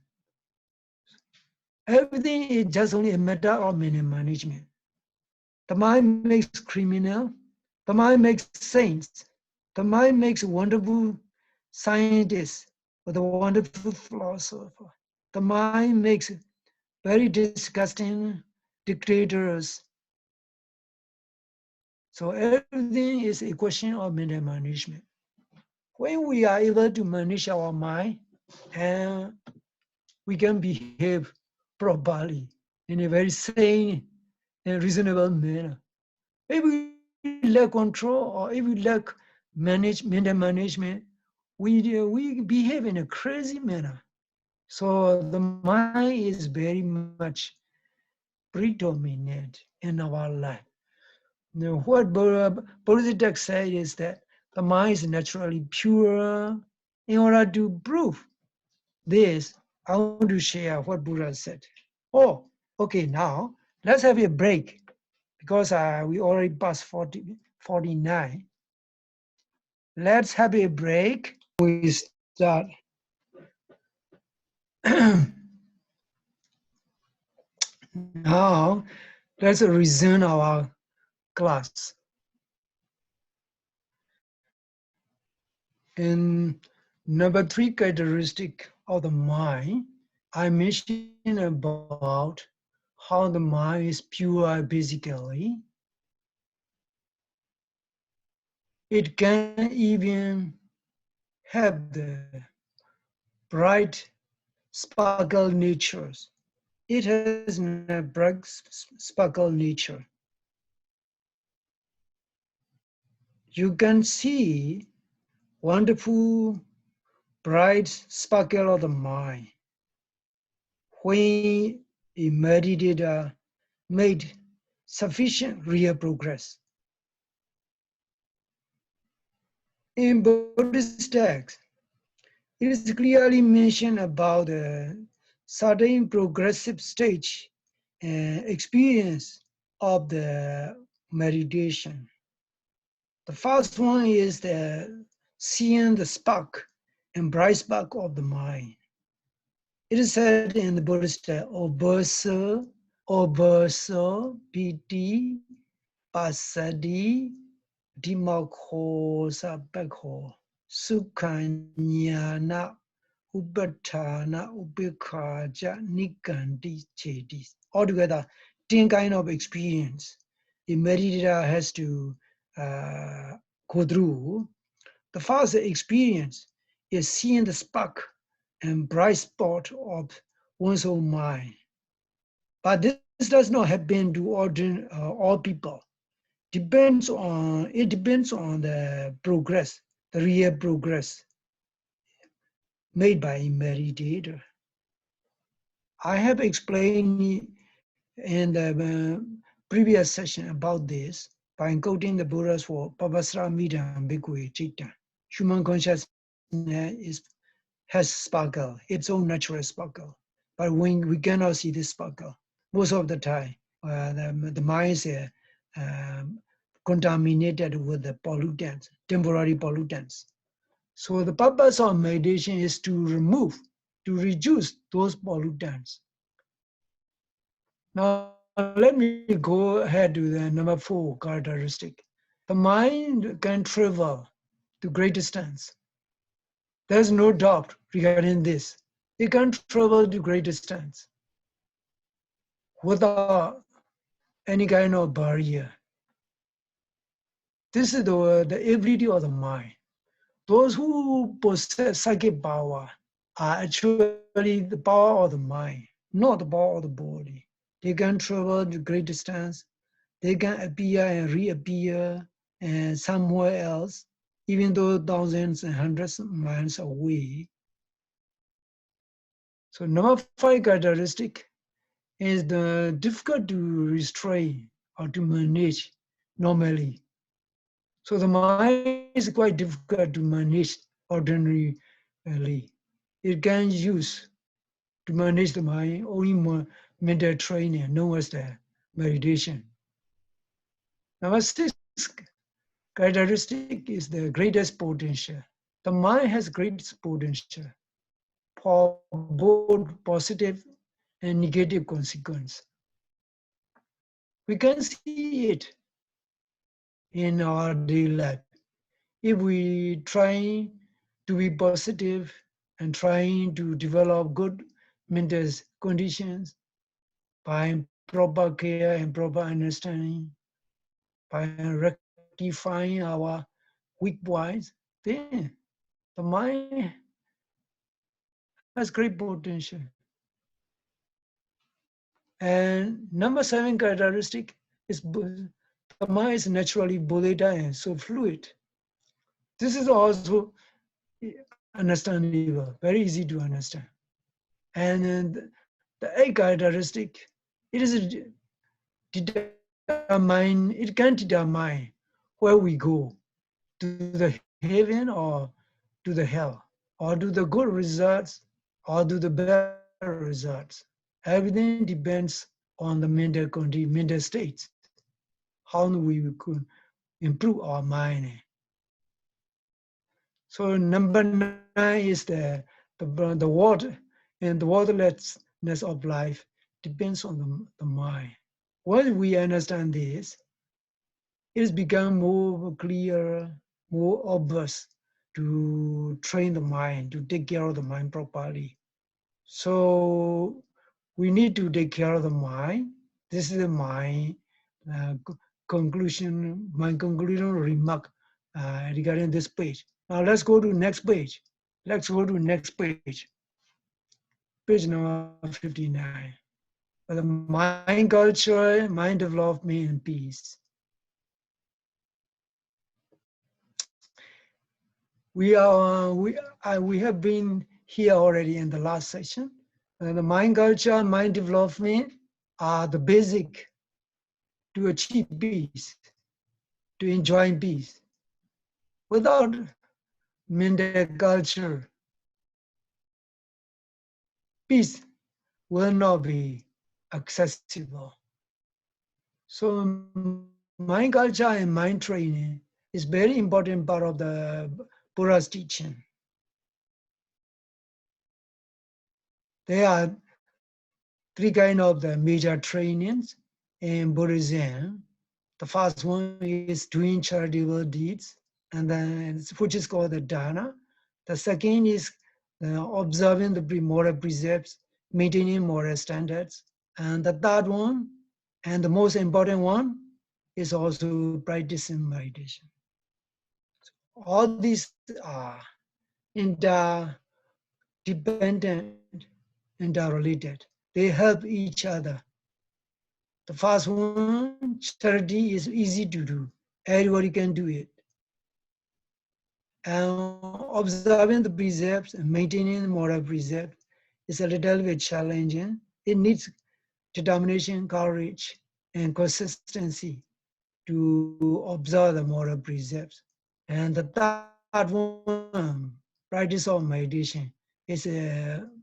Speaker 2: Everything is just only a matter of management. The mind makes criminal, the mind makes saints, the mind makes wonderful scientists or the wonderful philosopher. The mind makes very disgusting dictators. So everything is a question of mental management. When we are able to manage our mind, and we can behave properly in a very sane and reasonable manner. If we lack control or if we lack mental management, we behave in a crazy manner. So the mind is very much predominant in our life. Now, what Buddhist text said is that the mind is naturally pure, In order to prove this, I want to share what Buddha said. Oh, okay, now let's have a break because we already passed 49. Let's have a break. We start. Now, let's resume our class. In number 3 characteristic of the mind, I mentioned about how the mind is pure basically. It can even have the bright sparkle natures. It has a bright sparkle nature. You can see wonderful bright sparkle of the mind when a meditator made sufficient real progress. In Buddhist texts, it is clearly mentioned about a certain progressive stage and experience of the meditation. The first one is the seeing the spark and bright spark of the mind. It is said in the Buddhist text, Obaso, Piti, Pasadi, Dimakho, Sabakho, Sukhanyana, Upathana, Upekhaja, Nikanti, Chedis. Altogether, 10 kind of experience a meditator has to go through. The first experience is seeing the spark and bright spot of one's own mind. But this does not happen to all people. It depends on the progress, the real progress made by a meditator. I have explained in the previous session about this by quoting the Buddha's word, Pavasra Midam Bhikkhave Citta. Human consciousness has sparkle, its own natural sparkle. But when we cannot see this sparkle, most of the time, the mind is contaminated with the pollutants, temporary pollutants. So the purpose of meditation is to reduce those pollutants. Now let me go ahead to the number 4 characteristic. The mind can travel to great distance. There's no doubt regarding this. It can travel to great distance without any kind of barrier. This is the ability of the mind. Those who possess psychic power are actually the power of the mind, not the power of the body. They can travel to great distance. They can appear and reappear and somewhere else, even though thousands and hundreds of miles away. So number 5 characteristic is the difficult to restrain or to manage normally. So the mind is quite difficult to manage ordinarily. It can use to manage the mind only mental training known as the meditation. Number 6 characteristic is the greatest potential. The mind has great potential for both positive and negative consequence. We can see it in our daily life. If we try to be positive and trying to develop good mental conditions by proper care and proper understanding, by rectifying our weak points, then the mind has great potential. And number 7 characteristic is the mind is naturally volatile and so fluid. This is also understandable, very easy to understand. And the 8 characteristic, it can determine where we go, to the heaven or to the hell. or do the good results, or do the better results. Everything depends on the mental states. How we could improve our mind. So number 9 is the water, and the waterlessness of life depends on the mind. When we understand this, it's become more clear, more obvious to train the mind, to take care of the mind properly. So we need to take care of the mind. This is my conclusion remark regarding this page. Now let's go to next page. Let's go to next page number 59. The mind culture, mind development, and peace. We have been here already in the last session. The mind culture, mind development are the basic to achieve peace, to enjoy peace. Without mental culture, peace will not be accessible. So mind culture and mind training is very important part of the Buddha's teaching. There are three kind of the major trainings in Buddhism. The first one is doing charitable deeds, and then which is called the dana. The second is observing the moral precepts, maintaining moral standards. And the third one, and the most important one, is also practicing meditation. All these are interdependent, interrelated. They help each other. The first one, charity, is easy to do. Everybody can do it. And observing the precepts and maintaining the moral precepts is a little bit challenging. It needs determination, courage, and consistency to observe the moral precepts. And the third one, practice of meditation, is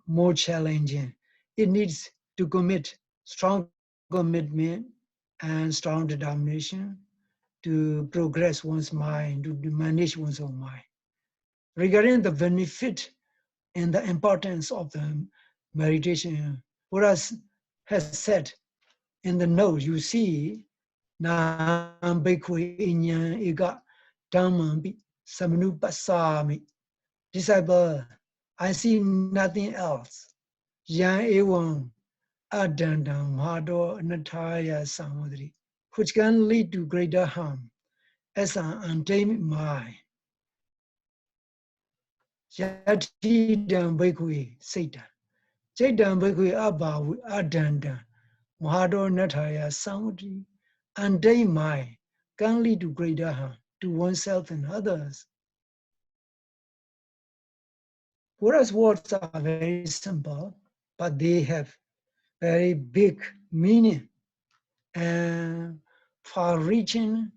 Speaker 2: more challenging. It needs to commit strong commitment and strong determination to progress one's mind, to manage one's own mind. Regarding the benefit and the importance of the meditation, Buddha has said in the note, you see, Nam Bhikkhu Inyan Eka Dhammam Samanupasami. Disciple, I see nothing else. Yan Evam Adandam Hado Nataya Samudri, which can lead to greater harm as an untamed mind. Yatidam Bhikkhu Satan. Jaitam Bhikkhu Abba Adanda Mahado Nataya Samudri. Untamed mind can lead to greater harm to oneself and others. Buddha's words are very simple, but they have very big meaning and far-reaching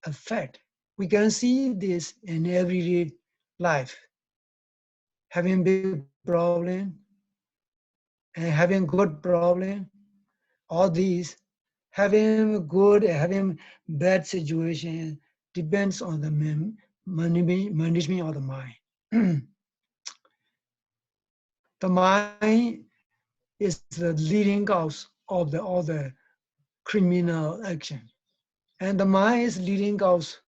Speaker 2: effect. We can see this in everyday life. Having big problem and having good problem, all these, having good, having bad situation depends on the management of the mind. The mind is the leading cause of all the criminal action. And the mind is leading cause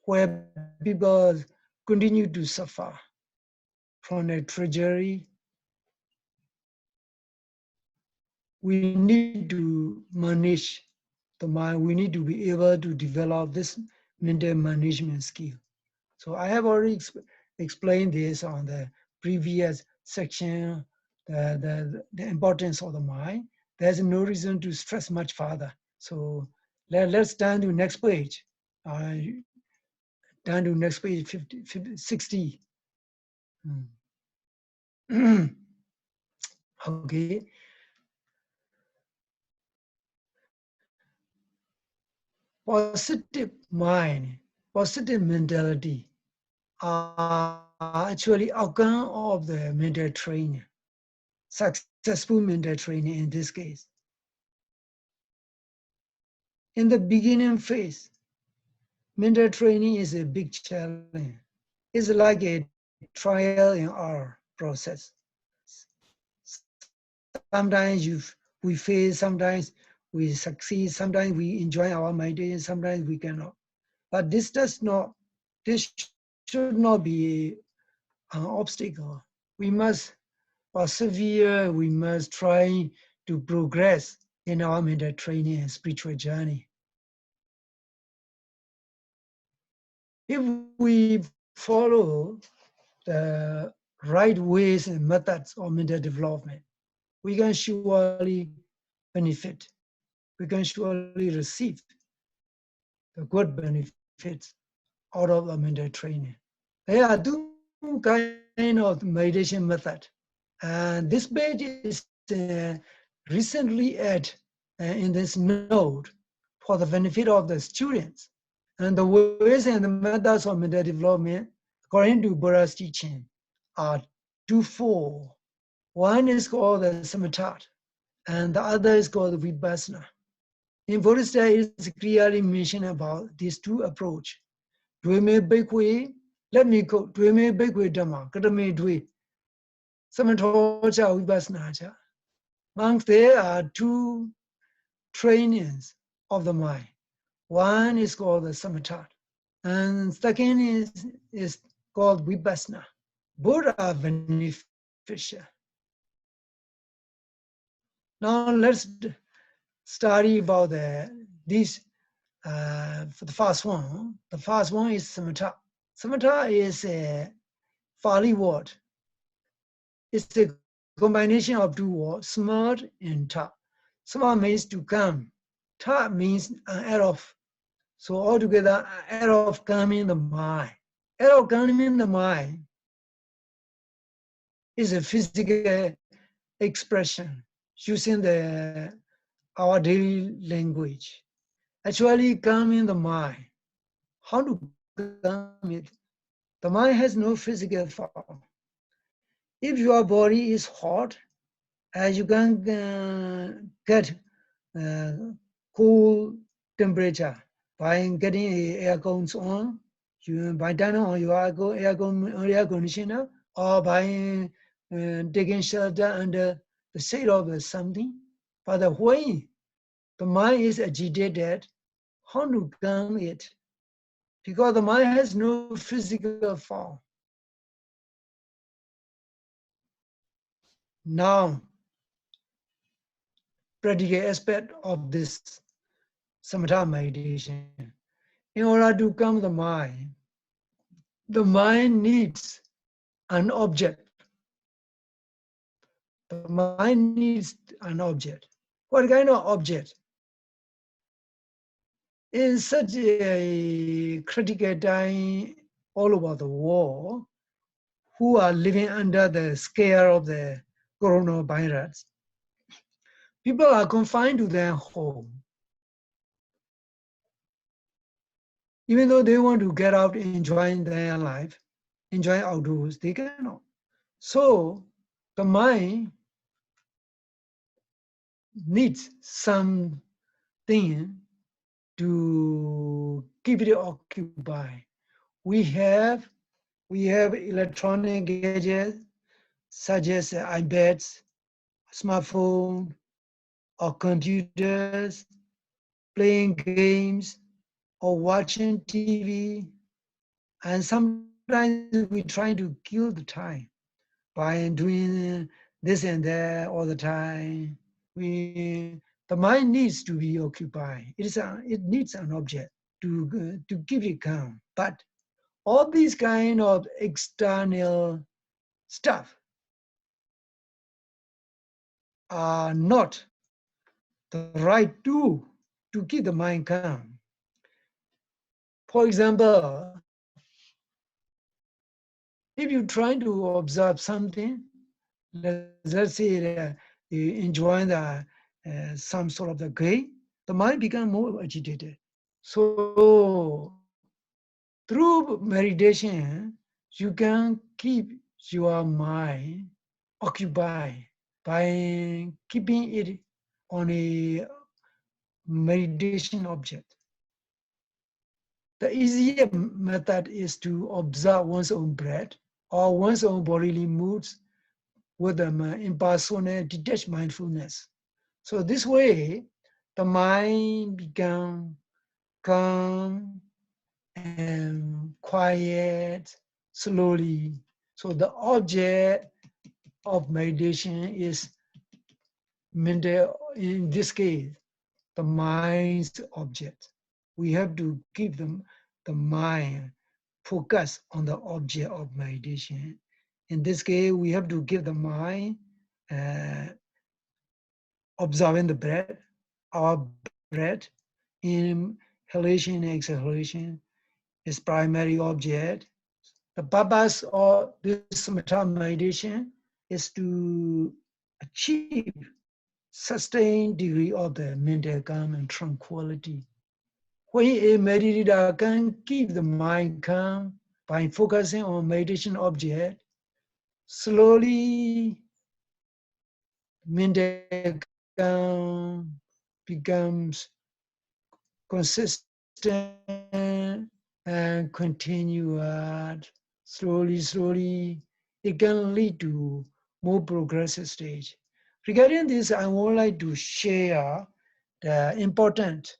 Speaker 2: where people continue to suffer from a tragedy. We need to manage the mind. We need to be able to develop this mental management skill. So I have already explained this on the previous section, the importance of the mind. There's no reason to stress much further. So let's turn to next page. Turn to next page, 60. Okay. Positive mind, positive mentality are actually outcome of the mental training, successful mental training in this case. In the beginning phase, mental training is a big challenge. It's like a trial and error process. Sometimes we fail, sometimes we succeed, sometimes we enjoy our meditation, sometimes we cannot. But this should not be an obstacle. We must persevere, we must try to progress in our mental training and spiritual journey. If we follow the right ways and methods of mental development, we can surely benefit. We can surely receive the good benefits out of the mental training. There are two kind of meditation method. And this page is recently added in this note for the benefit of the students. And the ways and the methods of mental development, according to Buddha's teaching, are twofold. One is called the samatha, and the other is called the vipassana. In Buddhist style, it's clearly mentioned about these two approaches. Dweme Bhikkhve, let me quote, Dweme Bhikkhve Dhamma, Katame Dwe, Samatha cha Vipassana cha. Amongst there are two trainings of the mind. One is called the samatha, and second is called vipassana. Both are beneficial. Now let's study about these. For the first one is samatha. Samatha is a Pali word. It's a combination of two words, smart and ta. Smart means to come. Ta means an act of. So altogether, an act of calming the mind. Act of calming the mind is a physical expression using our daily language. Actually, calming the mind. How to calm it? The mind has no physical form. If your body is hot, as you can get uh, cool temperature by getting air cons on, by turning on your air conditioner, or by taking shelter under the shade of something. But when the mind is agitated, how to calm it? Because the mind has no physical form. Now, practical aspect of this samatha meditation. In order to calm the mind needs an object. The mind needs an object. What kind of object? In such a critical time all over the world, who are living under the scare of the coronavirus, people are confined to their home. Even though they want to get out enjoying their life, enjoy outdoors, they cannot. So the mind needs something to keep it occupied. We have electronic gadgets such as iPads, smartphone, or computers, playing games, or watching TV, and sometimes we try to kill the time by doing this and that all the time. The mind needs to be occupied. It needs an object to keep it calm. But all these kind of external stuff are not the right tool to keep the mind calm. For example, if you try to observe something, let's say enjoying some sort of the game, the mind becomes more agitated. So through meditation, You can keep your mind occupied by keeping it on a meditation object. The easier method is to observe one's own breath or one's own bodily moods with an impersonal detached mindfulness. So this way, the mind becomes calm and quiet slowly. So the object of meditation is mental, in this case, the mind's object. We have to keep the mind focus on the object of meditation. In this case, we have to give the mind uh, observing the breath, our breath, inhalation and exhalation is primary object. The purpose of this samatha meditation is to achieve sustained degree of the mental calm and tranquility. When a meditator can keep the mind calm by focusing on meditation object, slowly mental calm becomes consistent and continued. Slowly, it can lead to more progressive stage. Regarding this, I would like to share the important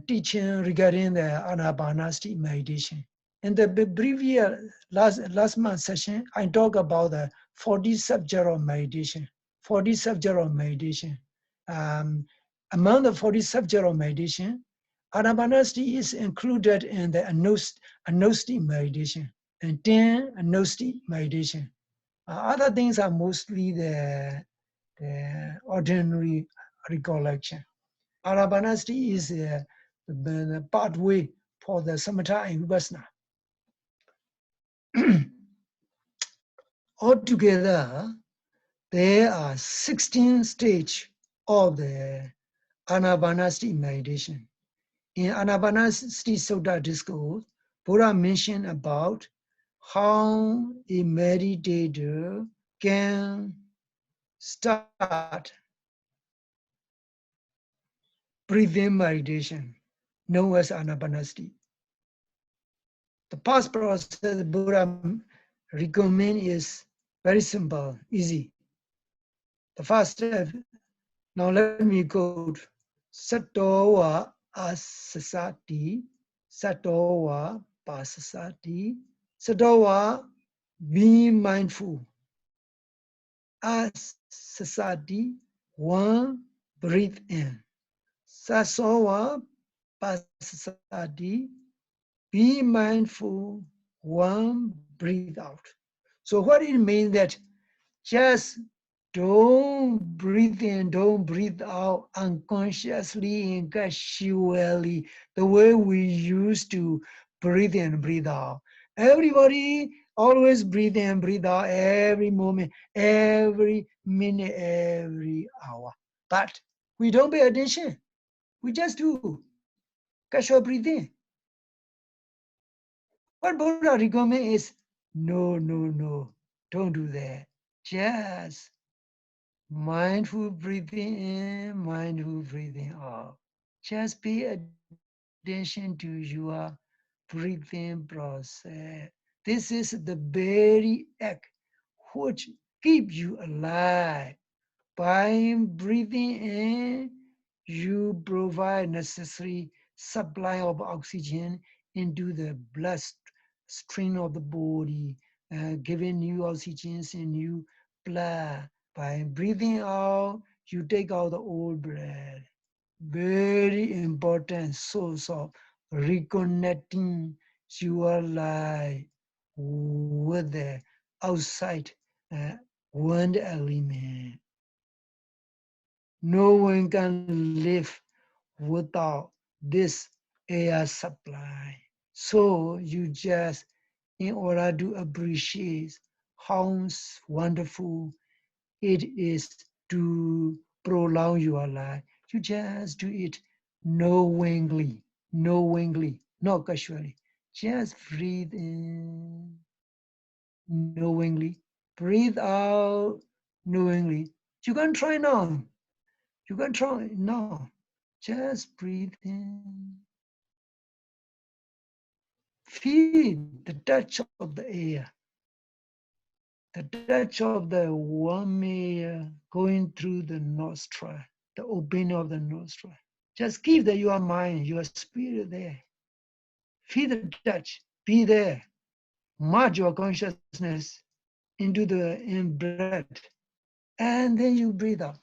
Speaker 2: teaching regarding the anapanasati meditation. In the previous last month session, I talked about the 40 subject of meditation. 40 subject of meditation. Um, Among the 40 subject of meditation, anapanasati is included in the anostic meditation and 10 anostic meditation. Other things are mostly the ordinary recollection. Anapanasati is the pathway for the samatha and vipassana. Altogether, there are 16 stages of the anapanasati meditation. In Anapanasati Sutta discourse, Buddha mentioned about how a meditator can start breathing meditation, known as Anapanasati. The past process Buddha recommend is very simple, easy. The first step, now let me quote, Satowa asasati, Satowa pasasati, Satowa, be mindful. Asasati, one, breathe in. Sasowa pasasati, be mindful, one, breathe out. So what it means that just don't breathe in, don't breathe out unconsciously and casually, the way we used to breathe in, breathe out. Everybody always breathe in, breathe out every moment, every minute, every hour. But we don't pay attention. We just do casual breathing. What Buddha recommends is no, don't do that. Just mindful breathing in, mindful breathing out. Just pay attention to your breathing process. This is the very act which keeps you alive. By breathing in, you provide necessary supply of oxygen into the bloodstream of the body, giving new oxygen in new blood. By breathing out, you take out the old breath. Very important source of reconnecting your life with the outside wind element. No one can live without this air supply. So you just, in order to appreciate how wonderful it is to prolong your life, you just do it knowingly, not casually. Just breathe in, knowingly. Breathe out knowingly. You can try now. You can try now. Just breathe in. Feel the touch of the air. The touch of the warm air going through the nostril, the opening of the nostril. Just keep your mind, your spirit there. Feel the touch. Be there. Merge your consciousness into the in breath. And then you breathe out.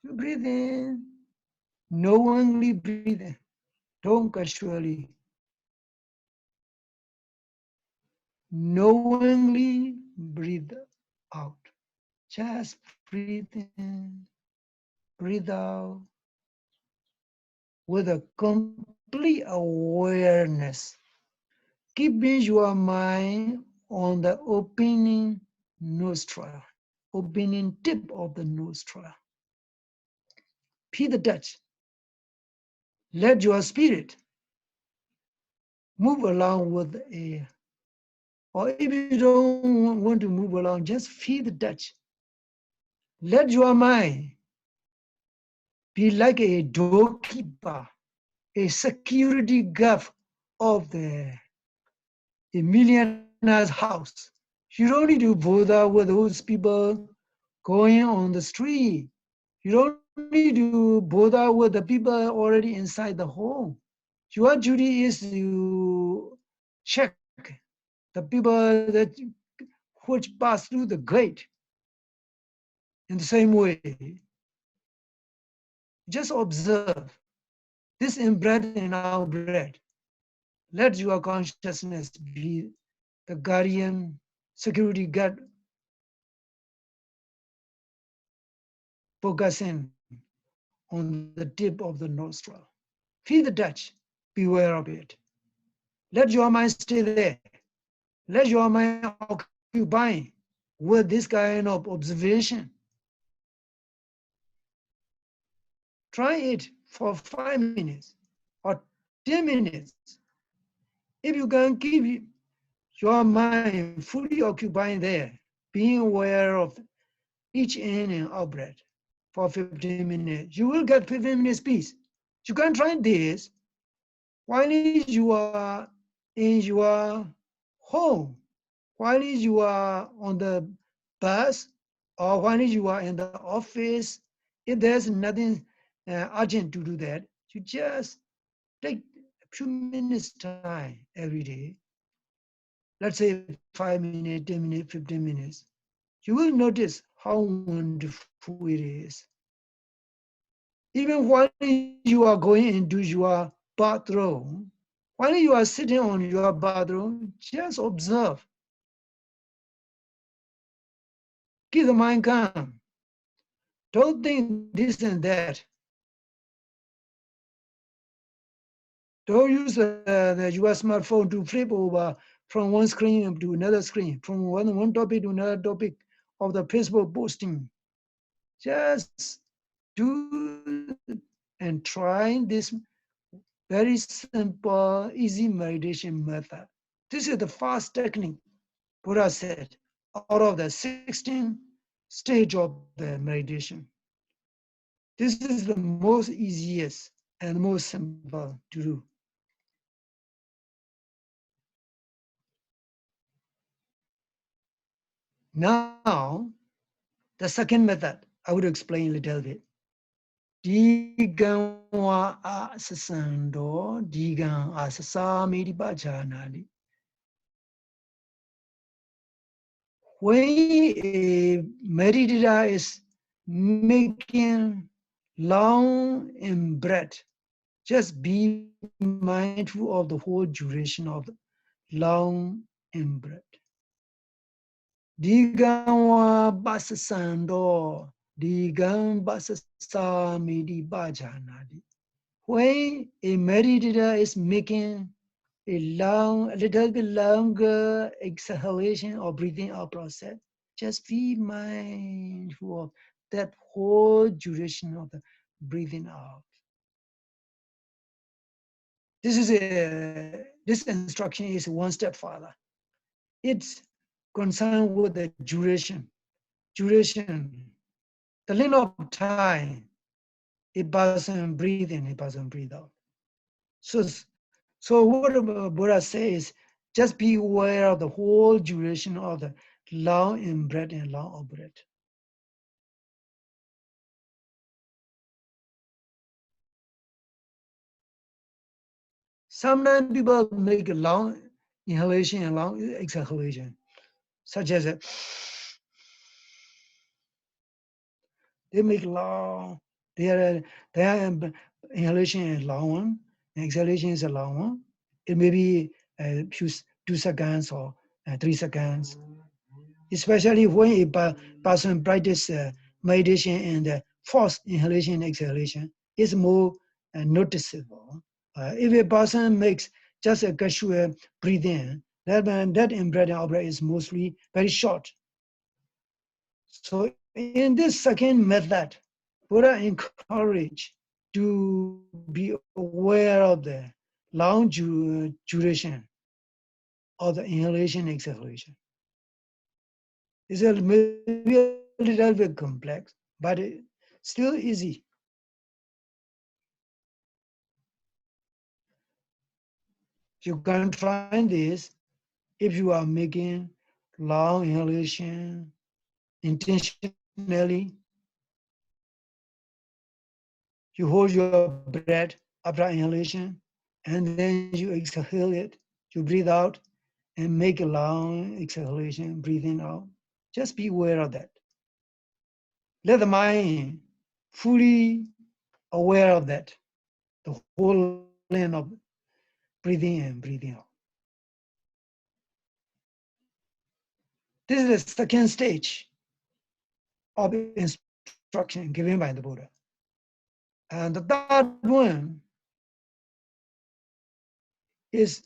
Speaker 2: You breathe in. Knowingly breathe in. Don't casually. Knowingly breathe out. Just breathe in, breathe out with a complete awareness. Keeping your mind on the opening nostril, opening tip of the nostril. Feel the touch. Let your spirit move along with the air. Or if you don't want to move along, just feel the touch. Let your mind be like a doorkeeper, a security guard of a millionaire's house. You don't need to bother with those people going on the street. You don't need to bother with the people already inside the home. Your duty is to check the people that which pass through the gate. In the same way, just observe this in-breath and out-breath. Let your consciousness be the guardian, security guard, focusing on the tip of the nostril. Feel the touch. Beware of it. Let your mind stay there. Let your mind occupy with this kind of observation. Try it for 5 minutes or 10 minutes. If you can keep your mind fully occupying there, being aware of each in and out breath for 15 minutes, you will get 15 minutes peace. You can try this while you are in your home, while you are on the bus, or while you are in the office. If there's nothing urgent to do that, you just take a few minutes time every day. Let's say 5 minutes, 10 minutes, 15 minutes. You will notice how wonderful it is. Even while you are going into your bathroom, while you are sitting on your bathroom, just observe. Keep the mind calm. Don't think this and that. Don't use your smartphone to flip over from one screen to another screen, from one topic to another topic of the Facebook posting. Just do and try this very simple, easy meditation method. This is the fast technique Buddha said out of the 16 stage of the meditation. This is the most easiest and most simple to do. Now, the second method, I would explain a little bit. Diganwa asasando, digan asasami bhajanali. When a meditator is making long in breath, just be mindful of the whole duration of long in breath. Diganwa basasando, digan basasami di bhajanadi. When a meditator is making a little bit longer exhalation or breathing out process, just be mindful of that whole duration of the breathing out. This instruction is one step further. It's concerned with the duration, the length of time a person breathe in, a person breathe out. So, so what Buddha says, just be aware of the whole duration of the long in breath and long out breath. Sometimes people make a long inhalation and long exhalation, such as they make long, their inhalation is long one, and exhalation is a long one. It may be a few 2 seconds or 3 seconds. Especially when a person practice meditation and forced inhalation and exhalation, it's more noticeable. If a person makes just a casual breathe in, that in-breath and out-breath is mostly very short. So in this second method, Buddha encourage to be aware of the long duration of the inhalation and exhalation. It's maybe a little bit complex, but still easy. You can try this if you are making long inhalation intentionally. You hold your breath after inhalation, and then you exhale it. You breathe out and make a long exhalation, breathing out. Just be aware of that. Let the mind fully aware of that, the whole length of breathing in, breathing out. This is the second stage of instruction given by the Buddha. And the third one is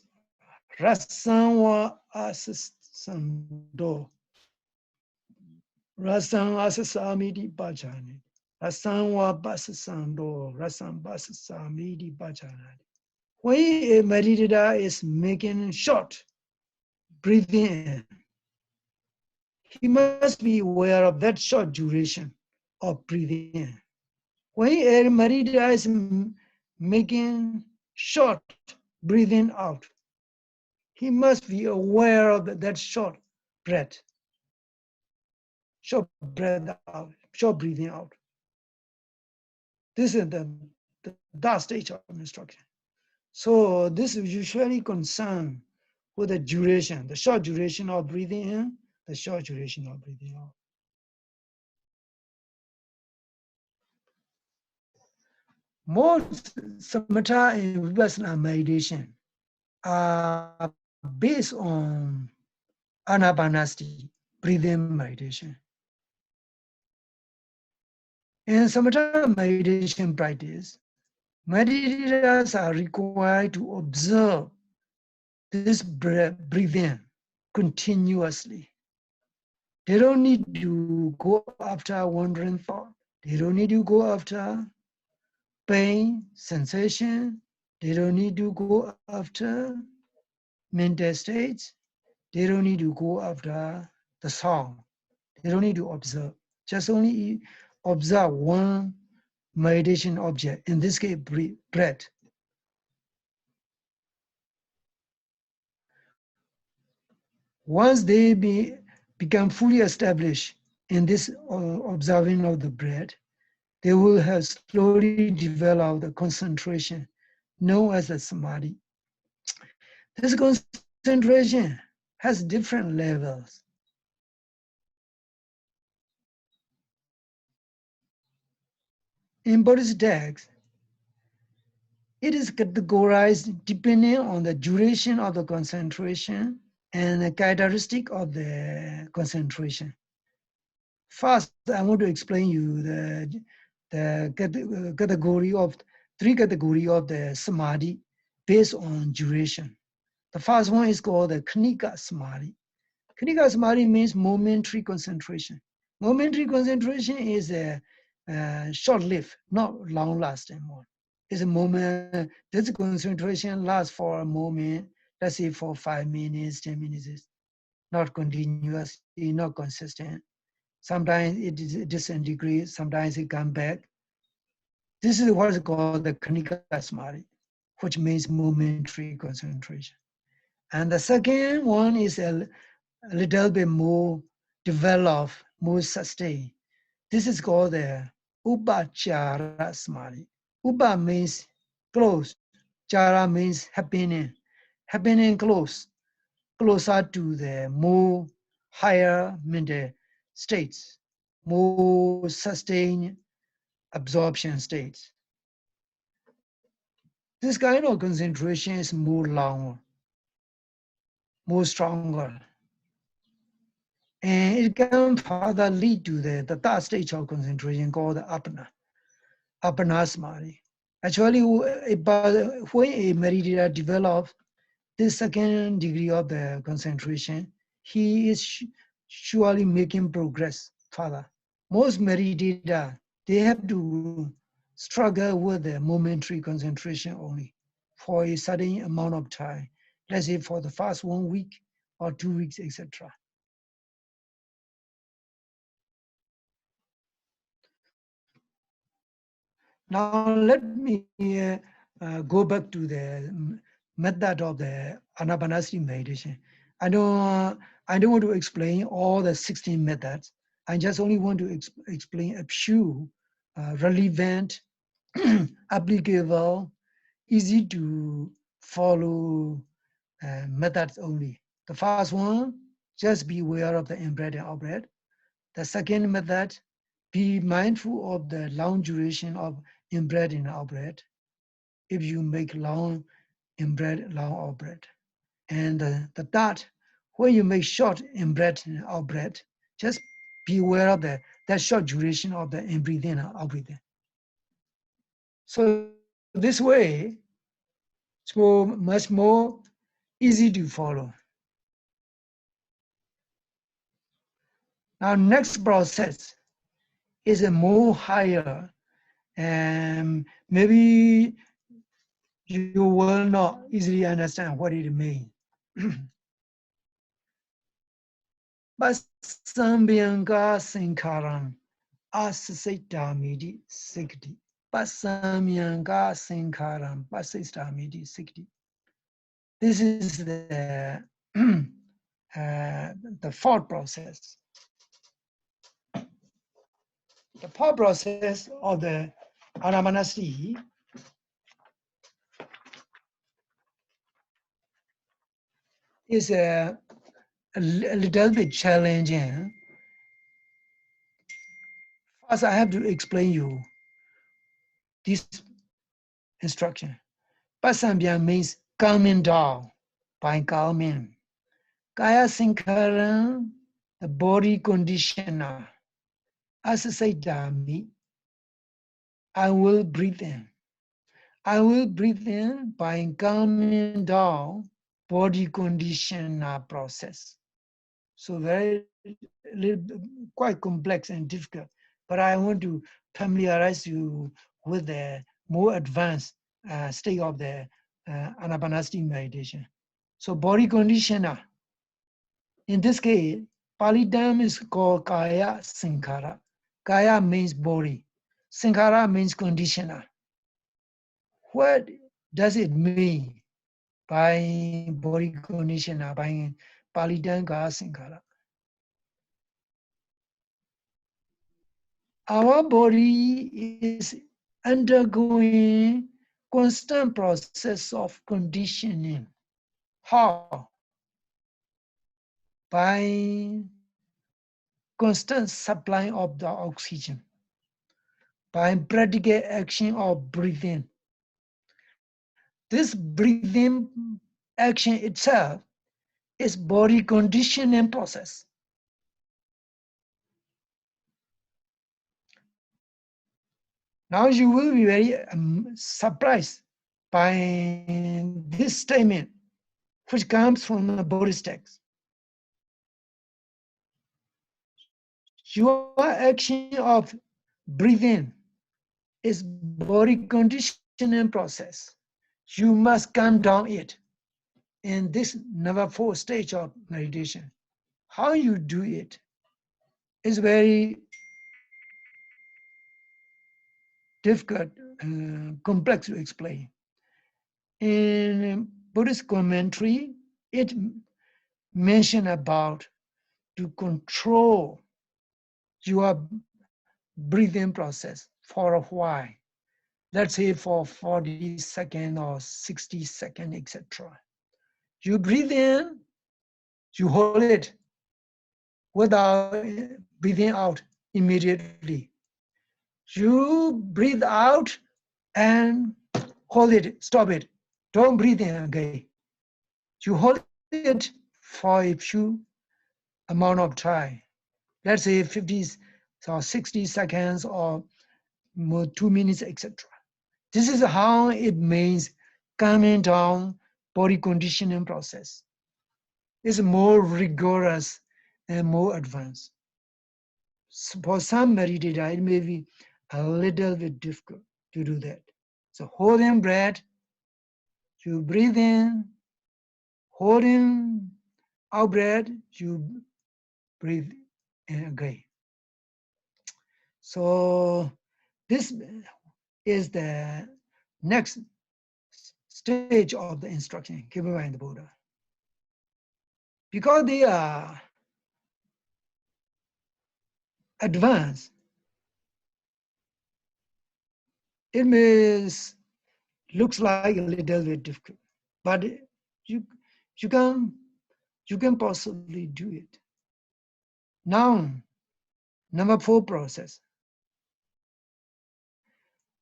Speaker 2: Rasanwa Asasando. Rasan Asasamidi Bhajani. Rasanwa Basasando. Rasan Basasamidi Bhajani. When a meditator is making short breathing in, he must be aware of that short duration of breathing in. When a meditator is making short breathing out, he must be aware of that short breath, short breath out, short breathing out. This is the last stage of instruction. So this is usually concerned with the duration, the short duration of breathing in, the short duration of breathing out. Most samatha and vipassana meditation are based on anapanasati, breathing meditation. In samatha meditation practice, meditators are required to observe this breathing continuously. They don't need to go after wandering thought. They don't need to go after pain, sensation. They don't need to go after mental states. They don't need to go after the song. They don't need to observe. Just only observe one meditation object, in this case, breath. Once they become fully established in this observing of the breath, they will have slowly developed the concentration known as the samadhi. This concentration has different levels. In Buddhist texts, it is categorized depending on the duration of the concentration and the characteristic of the concentration. First, I want to explain you the category of three categories of the samadhi based on duration. The first one is called the khanika samadhi. Khanika samadhi means momentary concentration. Momentary concentration is a short-lived, not long-lasting one. is a moment. This concentration lasts for a moment, let's say for 5 minutes, 10 minutes, not continuously, not consistent. Sometimes it disintegrates, sometimes it comes back. This is what is called the Kanika Samadhi, which means momentary concentration. And the second one is a little bit more developed, more sustained. This is called the Upachara Samadhi. Upa means close, Chara means happening, happening close, closer to the more higher mental states, more sustained absorption states. This kind of concentration is more longer, more stronger, and it can further lead to the third stage of concentration called the apana samadhi. Actually, when a meditator develops this second degree of the concentration, he is surely making progress further. Most meditators, they have to struggle with the momentary concentration only for a certain amount of time. Let's say for the first 1 week or 2 weeks, etc. Now let me go back to the method of the anapanasati meditation. I don't want to explain all the 16 methods. I just only want to explain a few relevant, applicable, easy to follow methods only. The first one, just be aware of the in-breath and out-breath. The second method, be mindful of the long duration of in-breath and out-breath. If you make long in-breath, long out-breath. And the third, when you make short in-breath and out-breath, just be aware of that short duration of the in-breathing and out-breathing. So this way, it's much more easy to follow. Now, next process is a more higher, and maybe you will not easily understand what it means. Pasambyanga Sinkaram Asasitamidi Sikti. Pasamyanga Sinkaram Pasistamidi Sikti. This is the fourth process. The fourth process of the anapanasati is a little bit challenging. First, I have to explain you this instruction. Pasambyang means calming down, by calming. Kaya Sinkaram, the body conditioner. Asasaitami, I will breathe in. I will breathe in by calming down body conditioner process. So quite complex and difficult, but I want to familiarize you with the more advanced state of the anapanasati meditation. So body conditioner, in this case, Pali term is called Kaya Sankara. Kaya means body. Sankara means conditioner. What does it mean by body conditioner, by Pali term Kaya Sankara? Our body is undergoing constant process of conditioning. How? By constant supply of the oxygen, by practical action of breathing. This breathing action itself is body conditioning process. Now you will be very surprised by this statement, which comes from the Buddhist text. Your action of breathing is body conditioning. conditioning process. You must calm down it in this number 4 stage of meditation. How you do it is very difficult, complex to explain. In Buddhist commentary, it mentioned about to control your breathing process for a while. Let's say for 40 seconds or 60 seconds, etc. You breathe in, you hold it without breathing out immediately. You breathe out and hold it, stop it. Don't breathe in again. You hold it for a few amount of time. Let's say 50 or 60 seconds or 2 minutes, etc. This is how it means calming down body conditioning process. It's more rigorous and more advanced. For some meditators, it may be a little bit difficult to do that. So holding breath, you breathe in, holding out breath, you breathe in again. So this is the next stage of the instruction given by the Buddha. Because they are advanced, it may looks like a little bit difficult, but you you can possibly do it. Now, number 4 process.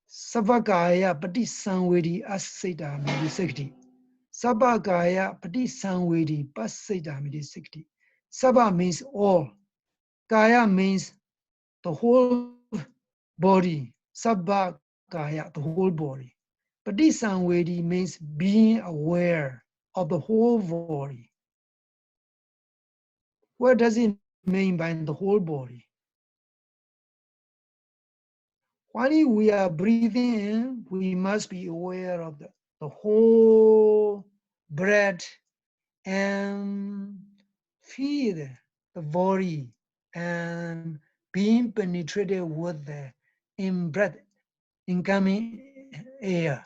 Speaker 2: Sabakaya patisamvedi asita medisikti. Sabakaya patisamvedi pasita medisikti. Sabha means all. Kaya means the whole body. Sabba kaya, the whole body. Patisamvedi means being aware of the whole body. What does it mean by the whole body? When we are breathing in, we must be aware of the whole breath and feel the body and being penetrated with the in-breath, incoming air.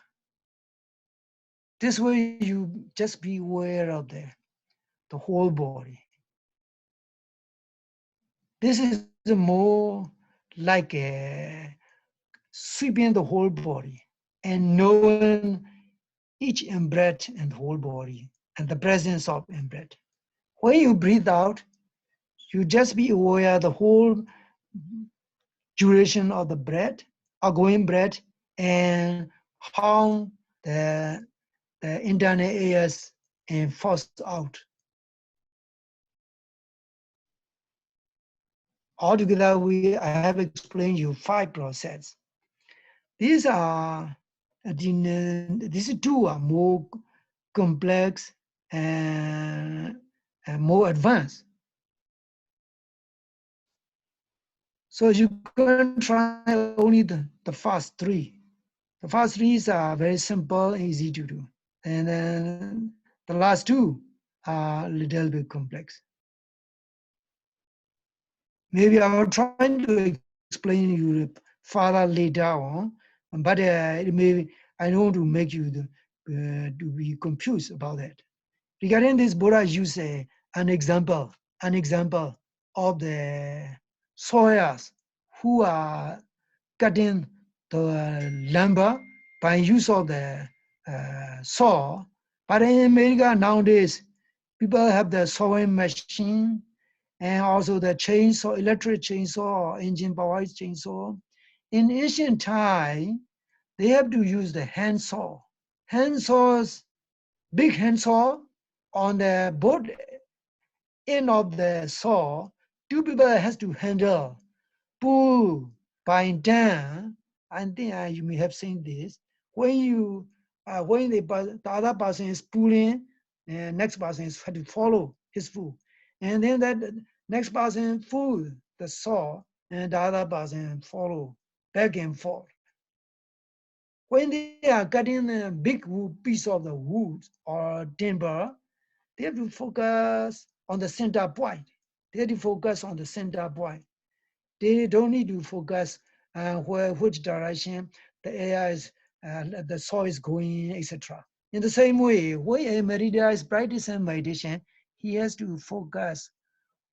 Speaker 2: This way you just be aware of the whole body. This is more like a sweeping the whole body and knowing each in-breath and the whole body and the presence of in-breath. When you breathe out, you just be aware of the whole duration of the breath, outgoing breath, and how the internal air is forced out. Altogether, I have explained you 5 processes. These two are more complex and more advanced. So you can try only the first 3. The first 3 are very simple and easy to do. And then the last 2 are a little bit complex. Maybe I will try to explain you further later on, but it may, I don't want to make you to be confused about that. Regarding this, Buddha used an example of the sawyers who are cutting the lumber by use of the saw. But in America nowadays, people have the sawing machine and also the chainsaw, electric chainsaw or engine powered chainsaw. In ancient time, they have to use the handsaw. Handsaws, big handsaw on the both end of the saw, 2 people has to handle, pull, bind down. I think you may have seen this. When the other person is pulling, and next person is have to follow his pull, and then that next person pull the saw, and the other person follow back and forth. When they are cutting a big piece of the wood or timber, they have to focus on the center point. They have to focus on the center point. They don't need to focus which direction the air is, the soil is going, etc. In the same way, when a meditator is practicing meditation, he has to focus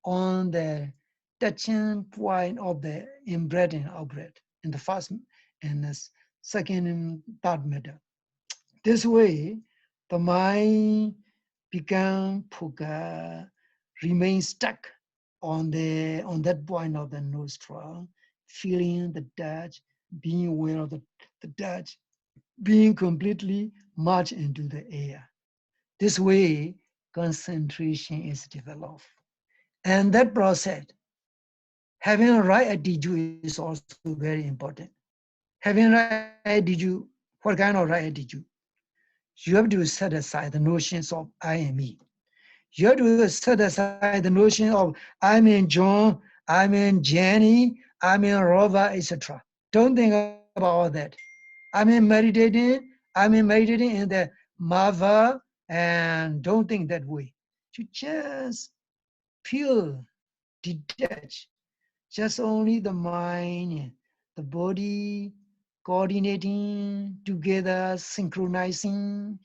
Speaker 2: on the touching point of the in-breath and out-breath in the first and the second and third meter. This way, the mind become focused, remain stuck on that point of the nostril, feeling the touch, being aware of the touch, being completely merged into the air. This way, concentration is developed. And that process, having a right attitude is also very important. Having right attitude, what kind of right attitude? You have to set aside the notions of I and me. You have to set aside the notion of I'm in John, I'm in Jenny, I'm in Rova, etc. Don't think about all that. I'm in meditating in the Mava, and don't think that way. You just feel detached. Just only the mind, the body coordinating together, synchronizing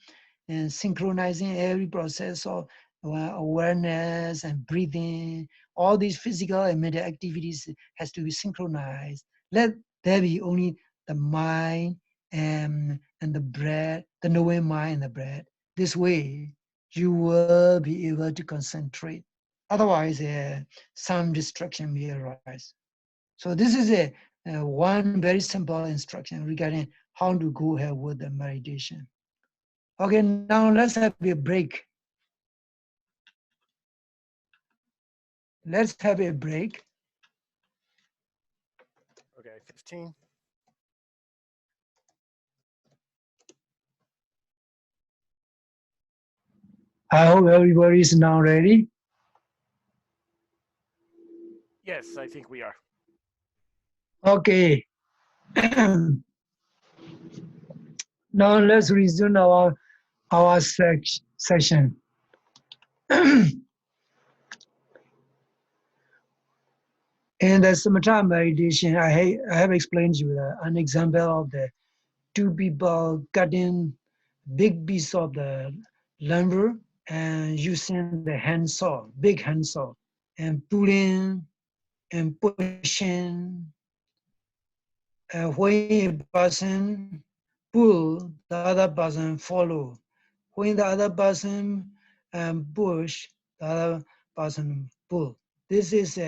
Speaker 2: every process of awareness and breathing. All these physical and mental activities has to be synchronized. Let there be only the mind and the breath, the knowing mind and the breath. This way, you will be able to concentrate. Otherwise, some distraction may arise. So this is one very simple instruction regarding how to go ahead with the meditation. Okay, now let's have a break. Let's have a break.
Speaker 1: Okay, 15.
Speaker 2: I hope everybody is now ready.
Speaker 1: Yes, I think we are.
Speaker 2: Okay. Now let's resume our session. In the samatha meditation, I have explained to you an example of the two people cutting big piece of the lumber and using the handsaw, big handsaw, and pulling and pushing. When a person pull, the other person follow. When the other person push, the other person pull. This is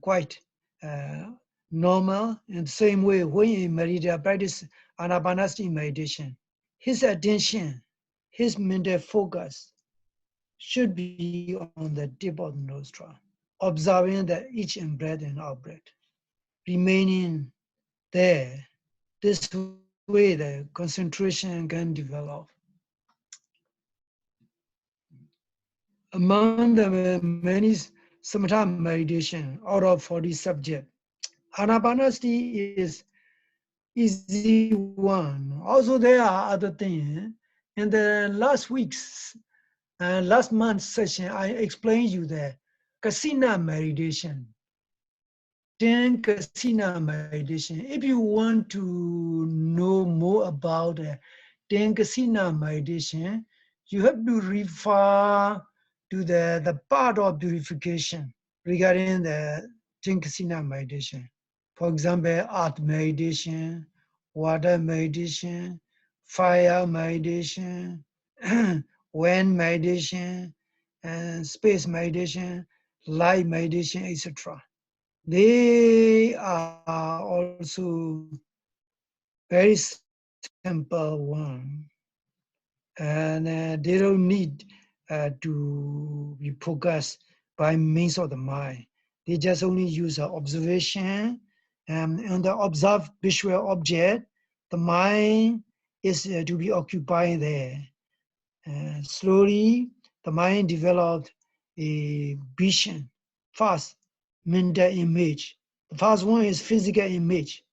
Speaker 2: quite uh, normal. In the same way, when you meditate, practice anapanasati meditation, his attention, his mental focus should be on the tip of the nostril, observing the each in breath and out breath, remaining there. This way, the concentration can develop. Among the many samatha meditation out of 40 subjects, anapanasati is easy one. Also, there are other things. In the last month's session, I explained you the kasina meditation. 10 kasina meditation. If you want to know more about 10 kasina meditation, you have to refer to the part of purification regarding the 10 kasina meditation. For example, earth meditation, water meditation, fire meditation, wind meditation, and space meditation, light meditation, etc. They are also very simple one, and they don't need to be focused by means of the mind. They just only use observation, and on the observed visual object, the mind is to be occupied there. Slowly, the mind developed a vision, first mental image. The first one is physical image.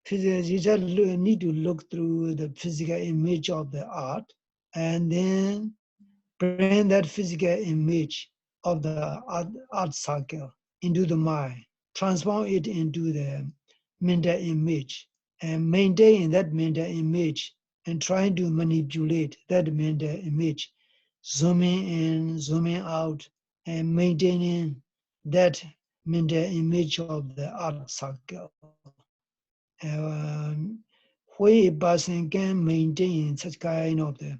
Speaker 2: You just need to look through the physical image of the art and then bring that physical image of the art circle into the mind, transform it into the mental image, and maintain that mental image and trying to manipulate that mental image, zooming in, zooming out, and maintaining that mental image of the art circle. Where a person can maintain such kind of the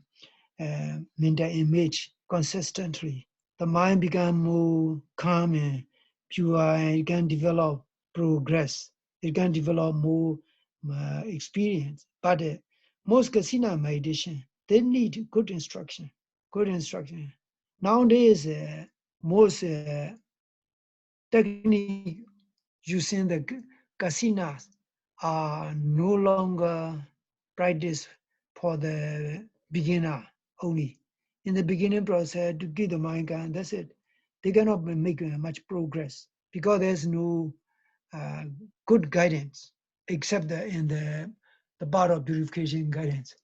Speaker 2: mental image consistently, the mind becomes more calm and pure, and it can develop progress. It can develop more experience. But most casino meditation, they need good instruction. Good instruction. Nowadays, most technique using the casinos are no longer practiced for the beginner only. In the beginning process, to give the mind gun, that's it. They cannot make much progress because there's no uh, good guidance except in the part of purification guidance.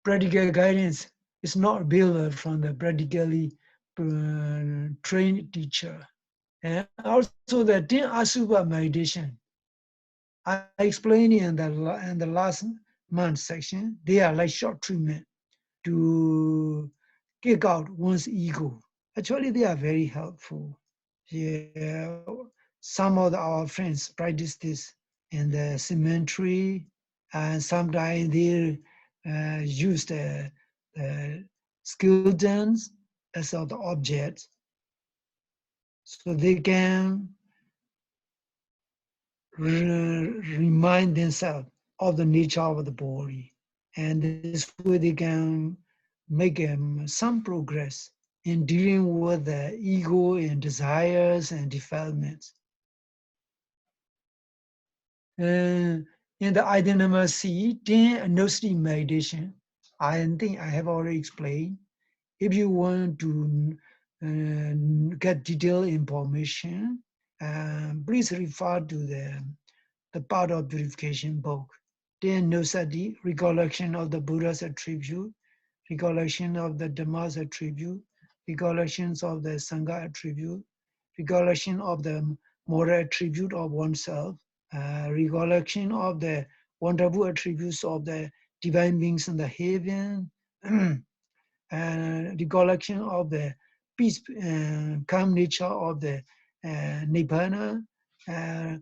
Speaker 2: Practical guidance is not built from the practically trained teacher. And also the 10 Asubha meditation, I explained in the last month section, they are like short treatment to kick out one's ego. Actually, they are very helpful. Yeah, some of our friends practice this in the cemetery, and sometimes they use the skeletons as of the objects, so they can remind themselves of the nature of the body. And this way they can make some progress in dealing with the ego and desires and defilements. In the idea number C, 10 nosity meditation, I think I have already explained. If you want to get detailed information, please refer to the part of purification book. Then nosati, recollection of the Buddha's attribute, recollection of the Dhamma's attribute, recollections of the Sangha attribute, recollection of the moral attribute of oneself, recollection of the wonderful attributes of the divine beings in the heaven, and recollection of the peace and calm nature of the Nibbana, uh,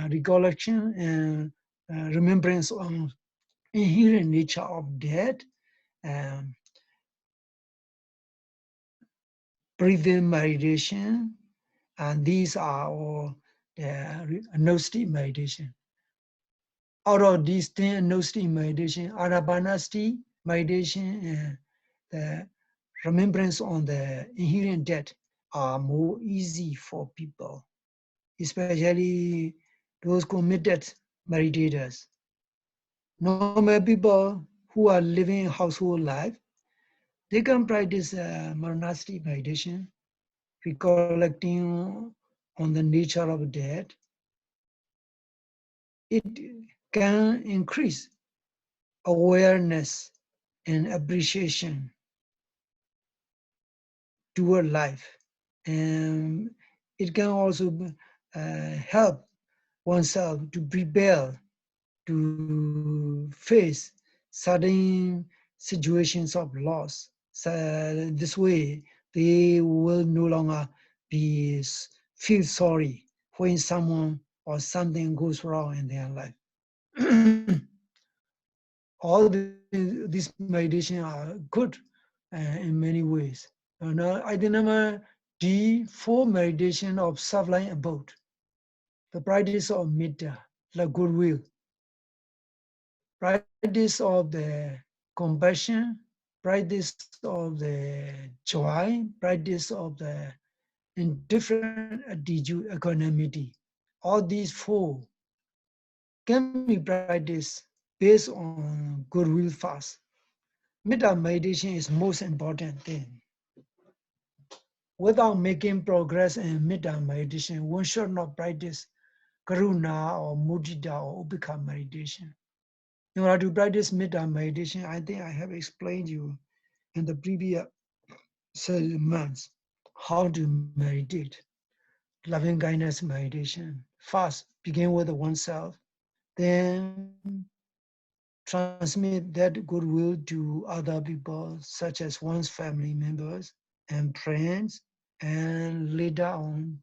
Speaker 2: recollection and remembrance of inherent nature of death, um, breathing meditation, and these are all gnostic meditation. Out of these 10 gnostic meditation, Anapanasati meditation and the remembrance on the inherent death are more easy for people, especially those committed meditators. Normal people who are living household life, they can practice monastic meditation, recollecting on the nature of death. It can increase awareness and appreciation toward life. And it can also help oneself to prepare to face certain situations of loss. So this way, they will no longer be feel sorry when someone or something goes wrong in their life. All these meditation are good in many ways. Now, item number D, 4 meditation of sublime abode. The practice of metta, the goodwill. Practice of the compassion, practice of the joy, practice of the indifferent attitude, equanimity. All these 4 can be practiced based on goodwill fast. Metta meditation is most important thing. Without making progress in metta meditation, one should not practice karuna or mudita or ubeka meditation. In order to practice metta meditation, I think I have explained you in the previous months how to meditate. Loving kindness meditation. First, begin with oneself, then transmit that goodwill to other people, such as one's family members and friends, and later on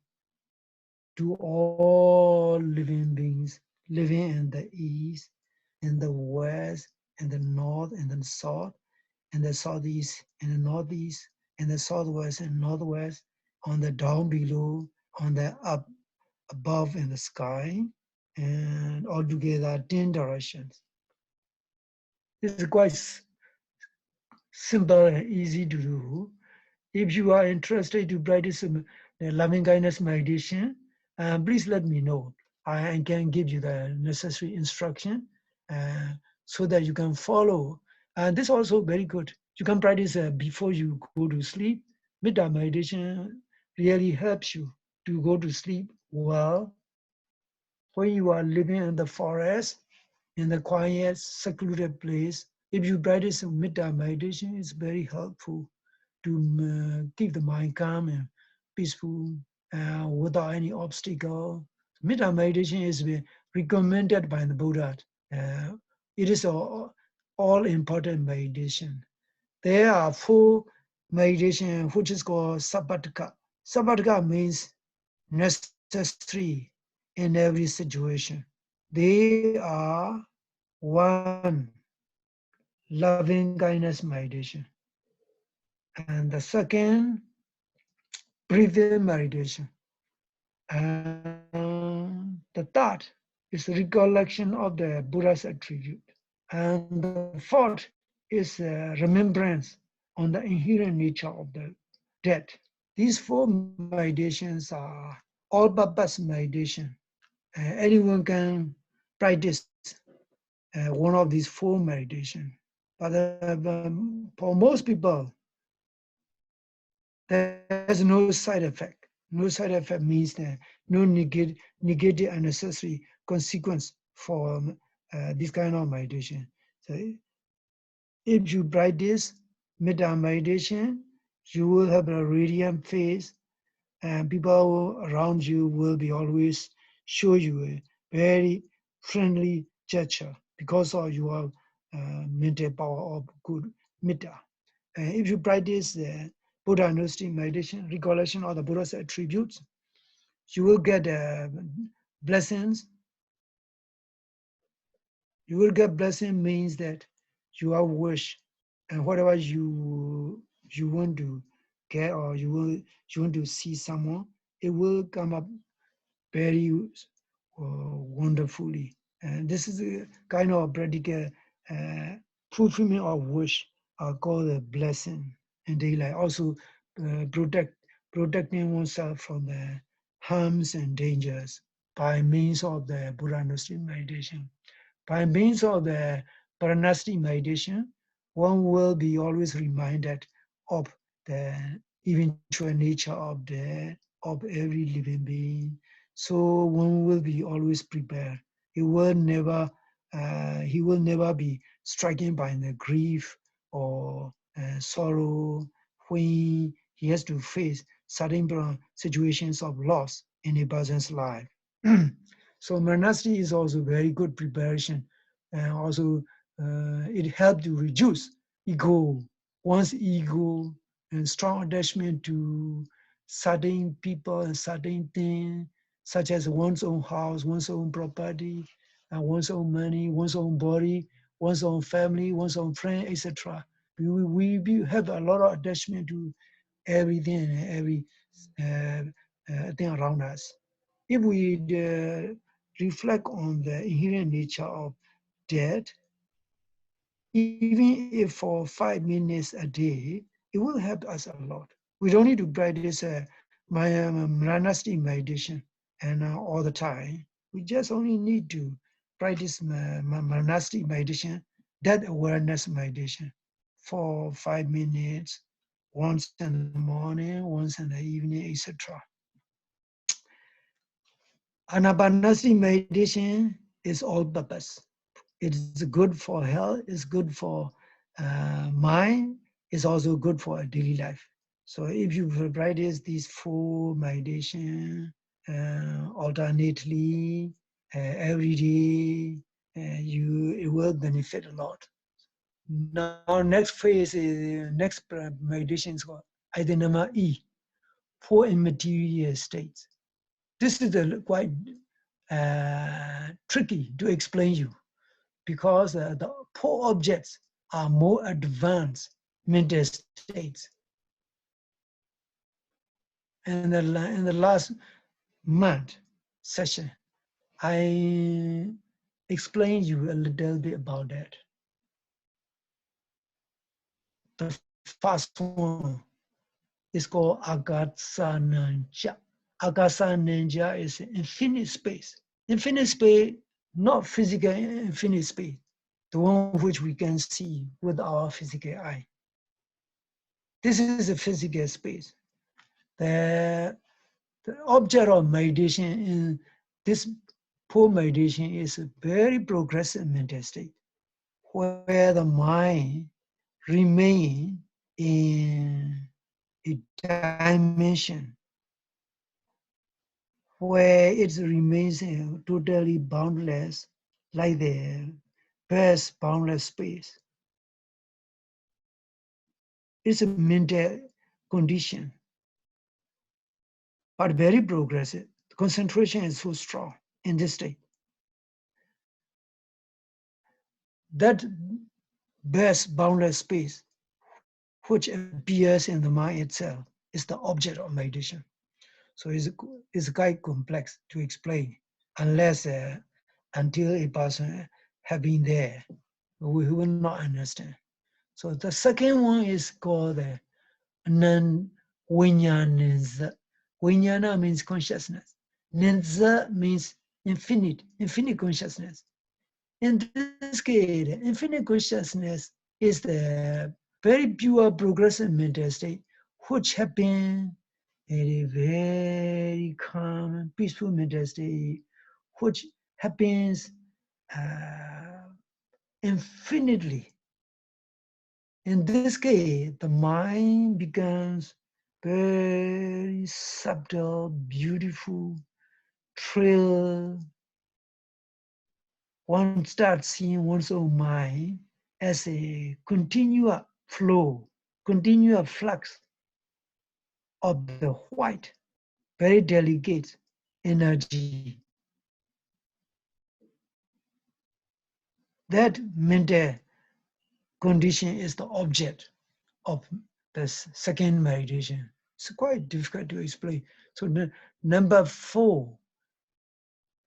Speaker 2: to all living beings living in the east, in the west, in the north, and the south, in the southeast, in the northeast, in the southwest and northwest, on the down below, on the up above in the sky, and altogether 10 directions. It's quite simple and easy to do. If you are interested to practice the loving kindness meditation, please let me know. I can give you the necessary instruction uh, so that you can follow. And this is also very good. You can practice before you go to sleep. Metta meditation really helps you to go to sleep well when you are living in the forest, in the quiet, secluded place. If you practice metta meditation, it's very helpful to keep the mind calm and peaceful without any obstacle. Metta meditation is recommended by the Buddha. Uh, it is all important meditation. There are four meditation which is called sabbatica. Sabbatica means necessary in every situation. They are one, loving kindness meditation, and the second, breathing meditation, and the third is recollection of the Buddha's attribute, and the fourth is remembrance on the inherent nature of the dead. These four meditations are all-purpose meditation. Anyone can practice one of these four meditation. But for most people, there's no side effect. No side effect means that no negative unnecessary consequence for this kind of meditation. So if you practice metta meditation, you will have a radiant face, and people around you will be always show you a very friendly gesture because of your mental power of good metta. If you practice the Buddha Gnostic meditation, recollection of the Buddha's attributes, you will get blessings. You will get blessing means that you have wish, and whatever you want to get or you want to see someone, it will come up very wonderfully. And this is a kind of practical fulfillment of wish called a blessing in daily life. Also, protecting oneself from the harms and dangers by means of the Buddha Gnostic meditation. By means of the Paranasti meditation, one will be always reminded of the eventual nature of every living being. So one will be always prepared. He will never be stricken by the grief or sorrow when he has to face certain situations of loss in a person's life. So monastic is also very good preparation, and also it helps to reduce ego, one's ego and strong attachment to certain people and certain things, such as one's own house, one's own property, one's own money, one's own body, one's own family, one's own friend, etc. We have a lot of attachment to everything and every thing around us. If we reflect on the inherent nature of death, even if for 5 minutes a day, it will help us a lot. We don't need to practice monastic meditation and all the time. We just only need to practice monastic meditation, that awareness meditation, for 5 minutes, once in the morning, once in the evening, etc. Anapanasati meditation is all purpose. It's good for health, it's good for mind, it's also good for daily life. So if you practice these four meditation alternately every day, it will benefit a lot. Now next phase is meditation is called item number E, four immaterial states. This is quite tricky to explain you because the four objects are more advanced mental states. In the last month session, I explained you a little bit about that. The first one is called Agasananja. Agasananja is infinite space. Infinite space, not physical infinite space, the one which we can see with our physical eye. This is a physical space. The, the object of meditation in this poor meditation is a very progressive mental state where the mind remains in a dimension where it remains totally boundless, like the vast boundless space. It's a mental condition, but very progressive. The concentration is so strong in this state. That vast boundless space, which appears in the mind itself, is the object of meditation. So it's quite complex to explain, unless until a person have been there, we will not understand. So the second one is called non-vinyanenza. Vinyana means consciousness. Nenza means infinite consciousness. In this case, infinite consciousness is the very pure progressive mental state, which happens a very calm and peaceful mental state, which happens infinitely. In this case, the mind becomes very subtle, beautiful, thrill. One starts seeing one's own mind as a continual flow, continual flux of the white, very delicate energy. That mental condition is the object of the second meditation. It's quite difficult to explain. So number four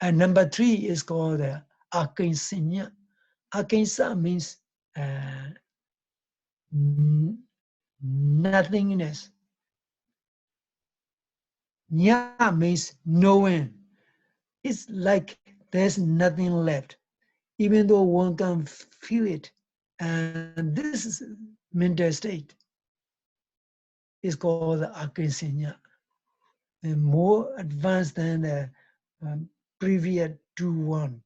Speaker 2: and number three is called akinsanya. Akinsa means nothingness. Nya means knowing. It's like there's nothing left, even though one can feel it. And this mental state is called akinsanya, and more advanced than the previous two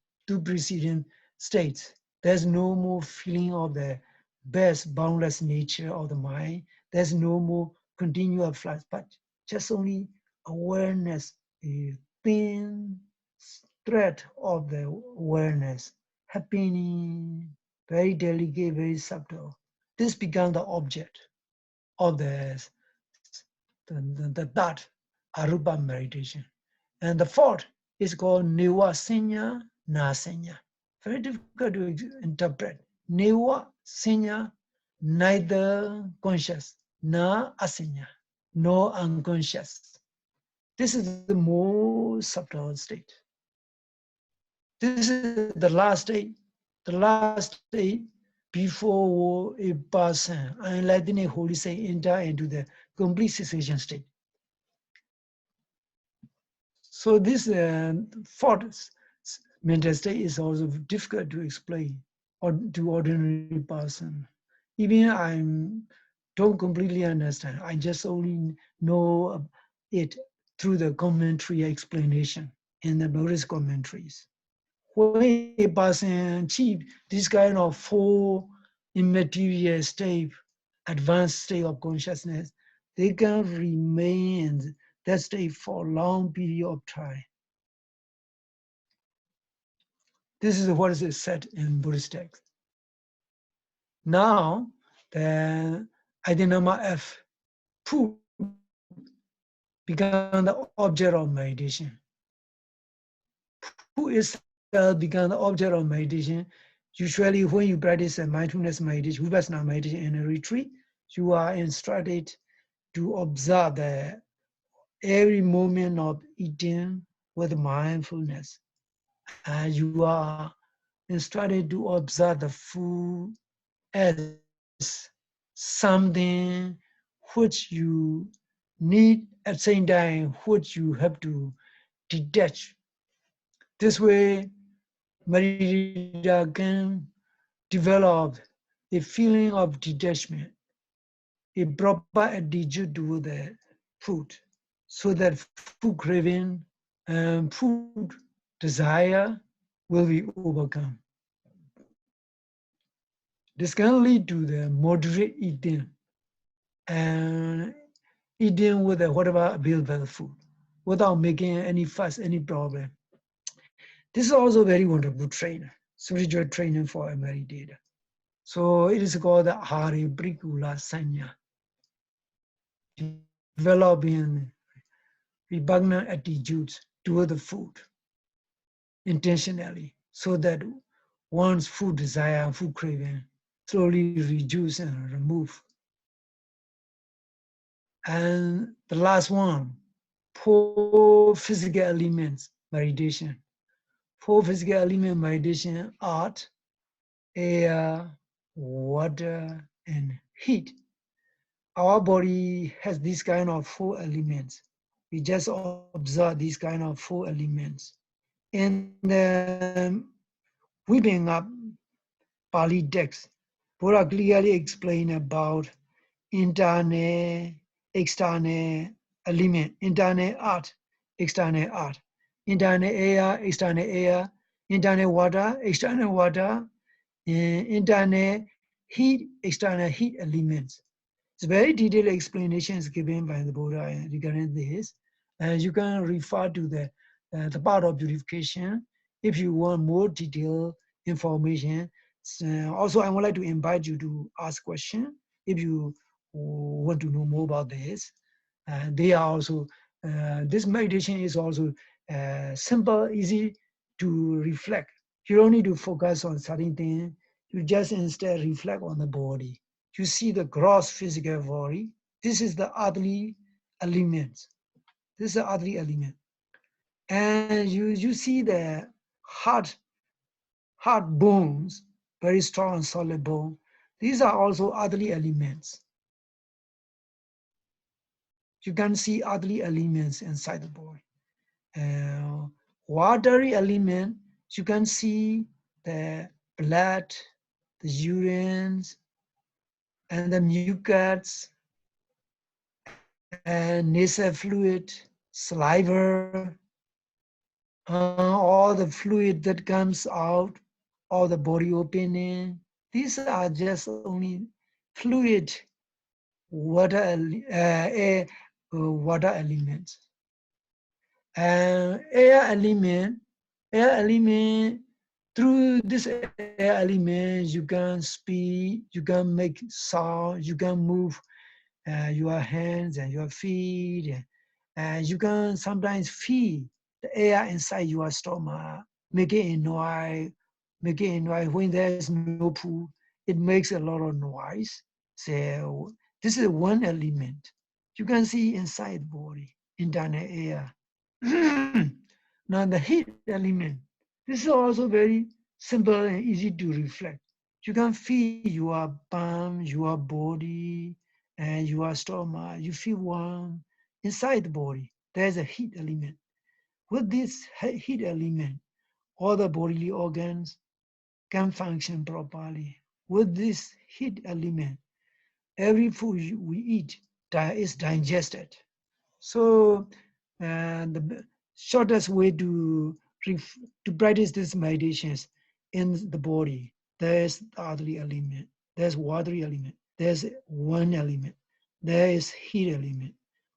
Speaker 2: preceding states. There's no more feeling of the best boundless nature of the mind. There's no more continual flux, but just only awareness, a thin thread of the awareness happening, very delicate, very subtle. This becomes the object of the third arupa meditation. And the fourth is called Niwa Senya Na Senya. Very difficult to interpret. Niwa Senya, neither conscious, na asenya, no unconscious. This is the most subtle state. This is the last state. The last state before a person, enlightened holy say, enter into the complete cessation state. So this fourth mental state is also difficult to explain or to ordinary person. Even I don't completely understand. I just only know it through the commentary explanation. in the Buddhist commentaries. When a person achieve this kind of full immaterial state, advanced state of consciousness, they can remain in that state for a long period of time. This is what is said in Buddhist text. Now, the Adinama F, food, become the object of meditation. Food itself become the object of meditation. Usually when you practice a mindfulness meditation, Vipassana meditation in a retreat, you are instructed to observe every moment of eating with mindfulness. And you are instructed to observe the food as something which you need at the same time, which you have to detach. This way, meditator can develop a feeling of detachment, a proper attitude to the food, so that food craving and food desire will be overcome. This can lead to the moderate eating and eating with whatever available food without making any fuss, any problem. This is also very wonderful training, spiritual training for a meditator. So it is called the Hari Brikula Sanya, developing repugnant attitudes toward the food intentionally, so that one's food desire and food craving slowly reduce and remove. And the last one, four physical elements meditation. Four physical element meditation: art, air, water, and heat. Our body has these kind of four elements. We just observe these kind of four elements. In the Whipping Up Pali text, Buddha clearly explained about internal, external element, internal art, external art, internal air, internal water, external water, internal heat, external heat elements. It's very detailed explanations given by the Buddha regarding this. You can refer to the part of purification if you want more detailed information. Also, I would like to invite you to ask questions if you want to know more about this. They are also, this meditation is also simple, easy to reflect. You don't need to focus on certain things. You just instead reflect on the body. You see the gross physical body. This is the earthly elements. This is the earthly element. And you see the heart bones, very strong solid bone. These are also earthly elements. You can see earthly elements inside the body. Watery element, you can see the blood, the urines, and the mucus, and nasal fluid, saliva, all the fluid that comes out, all the body opening. These are just only fluid water, water elements. And air element, through this air element, you can speak, you can make sound, you can move your hands and your feet, and you can sometimes feel the air inside your stomach, making a noise, When there's no food, it makes a lot of noise. So this is one element. You can see inside body, internal air. Now the heat element, this is also very simple and easy to reflect. You can feel your palm, your body, and your stomach. You feel warm inside the body. There's a heat element. With this heat element, all the bodily organs can function properly. With this heat element, every food we eat is digested. So shortest way to practice these meditations in the body. There's earthly element, there's watery element, there's one element, there is heat element.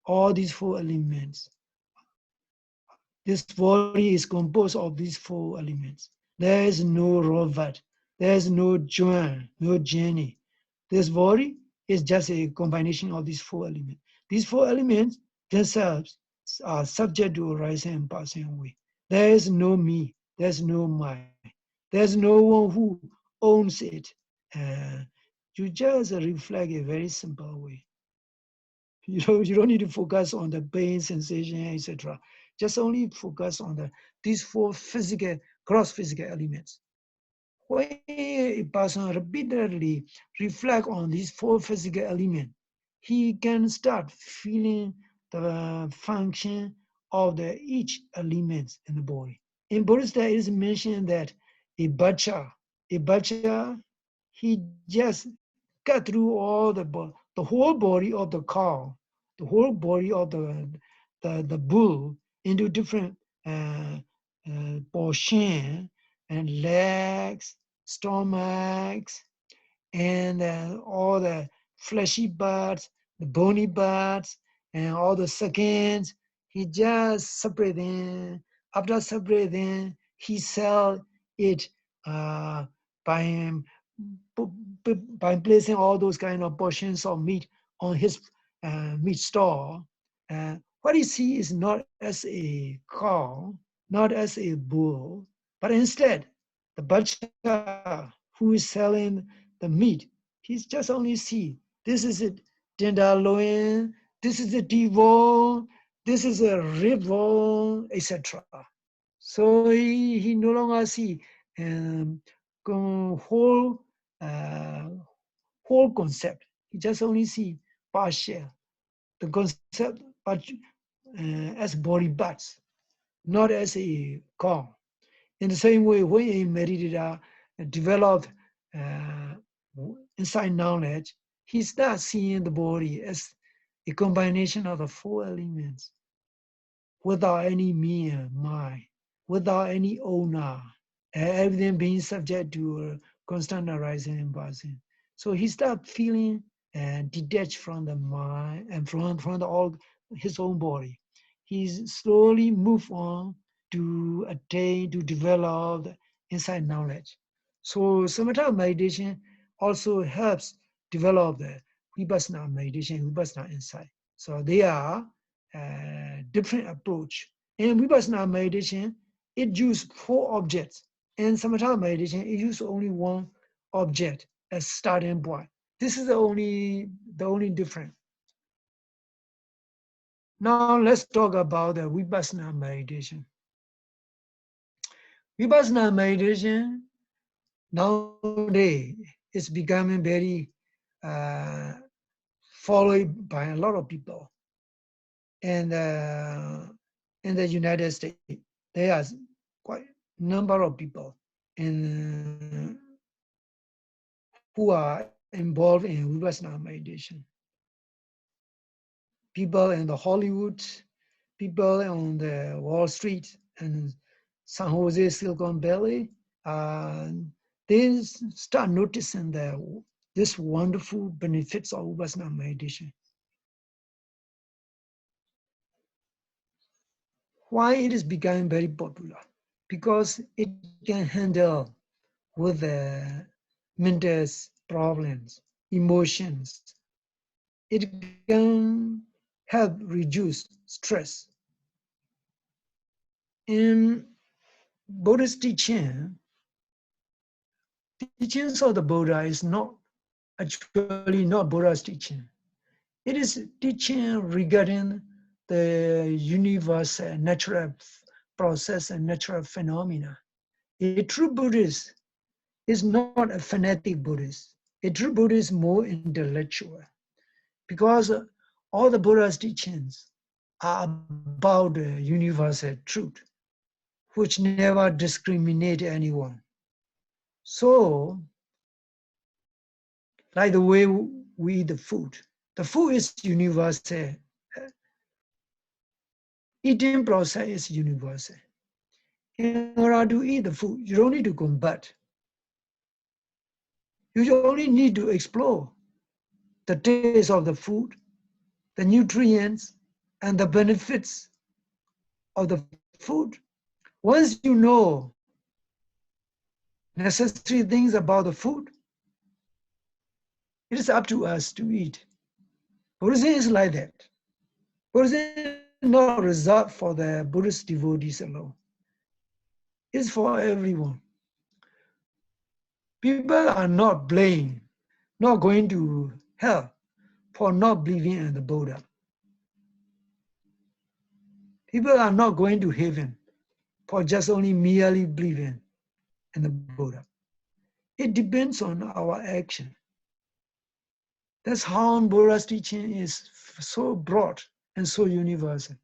Speaker 2: All these four elements. This body is composed of these four elements. There is no robot, there is no joint, no journey. This body is just a combination of these four elements. These four elements themselves are subject to arising and passing away. There is no me, there's no mind, there's no one who owns it. You just reflect a very simple way. You don't need to focus on the pain, sensation, etc. Just only focus on these four physical, gross physical elements. When a person repeatedly reflect on these four physical elements, he can start feeling the function of each element in the body. In Buddhist, it is mentioned that a bacha, he just cut through the whole body of the cow, the whole body of the bull into different portion and legs, stomachs, and all the fleshy parts, the bony parts, and all the seconds. He just separate them. After separating, he sell it by by placing all those kind of portions of meat on his meat stall. What he see is not as a cow, not as a bull, but instead the butcher who is selling the meat, he's just only see this is a tenderloin, this is a T-bone, this is a rib bone, etc. So he no longer see whole uh, whole concept. He just only see partial. The concept, but as body parts, not as a core. In the same way, when a meditator developed uh, insight knowledge, he starts seeing the body as a combination of the four elements without any mere mind, without any owner, everything being subject to constant arising and passing. So he starts feeling detached from the mind and from all his own body. He's slowly move on to attain, to develop the inside knowledge. So samatha meditation also helps develop the vipassana meditation, vipassana insight. So they are different approach. In vipassana meditation, it uses four objects. In samatha meditation, it uses only one object as starting point. This is the only difference. Now let's talk about the vipassana meditation. Vipassana meditation nowadays is becoming very uh, followed by a lot of people. And in the United States, there are quite a number of people who are involved in Vipassana meditation. People in the Hollywood, people on the Wall Street and San Jose, Silicon Valley, they start noticing this wonderful benefits of Vipassana meditation. Why it is becoming very popular? Because it can handle with the mental problems, emotions. It can help reduce stress. In Buddhist teachings of the Buddha is not actually not Buddha's teaching. It is teaching regarding the universe, natural process and natural phenomena. A true Buddhist is not a fanatic Buddhist. A true Buddhist is more intellectual because all the Buddha's teachings are about the universal truth, which never discriminate anyone. So, like the way we eat the food is universal. Eating process is universal. In order to eat the food, you don't need to combat. You only need to explore the taste of the food, the nutrients, and the benefits of the food. Once you know necessary things about the food, it is up to us to eat. Buddhism is like that. Buddhism is not reserved for the Buddhist devotees alone. It's for everyone. People are not blamed, not going to hell for not believing in the Buddha. People are not going to heaven for just only merely believing in the Buddha. It depends on our action. That's how Buddha's teaching is so broad and so universal.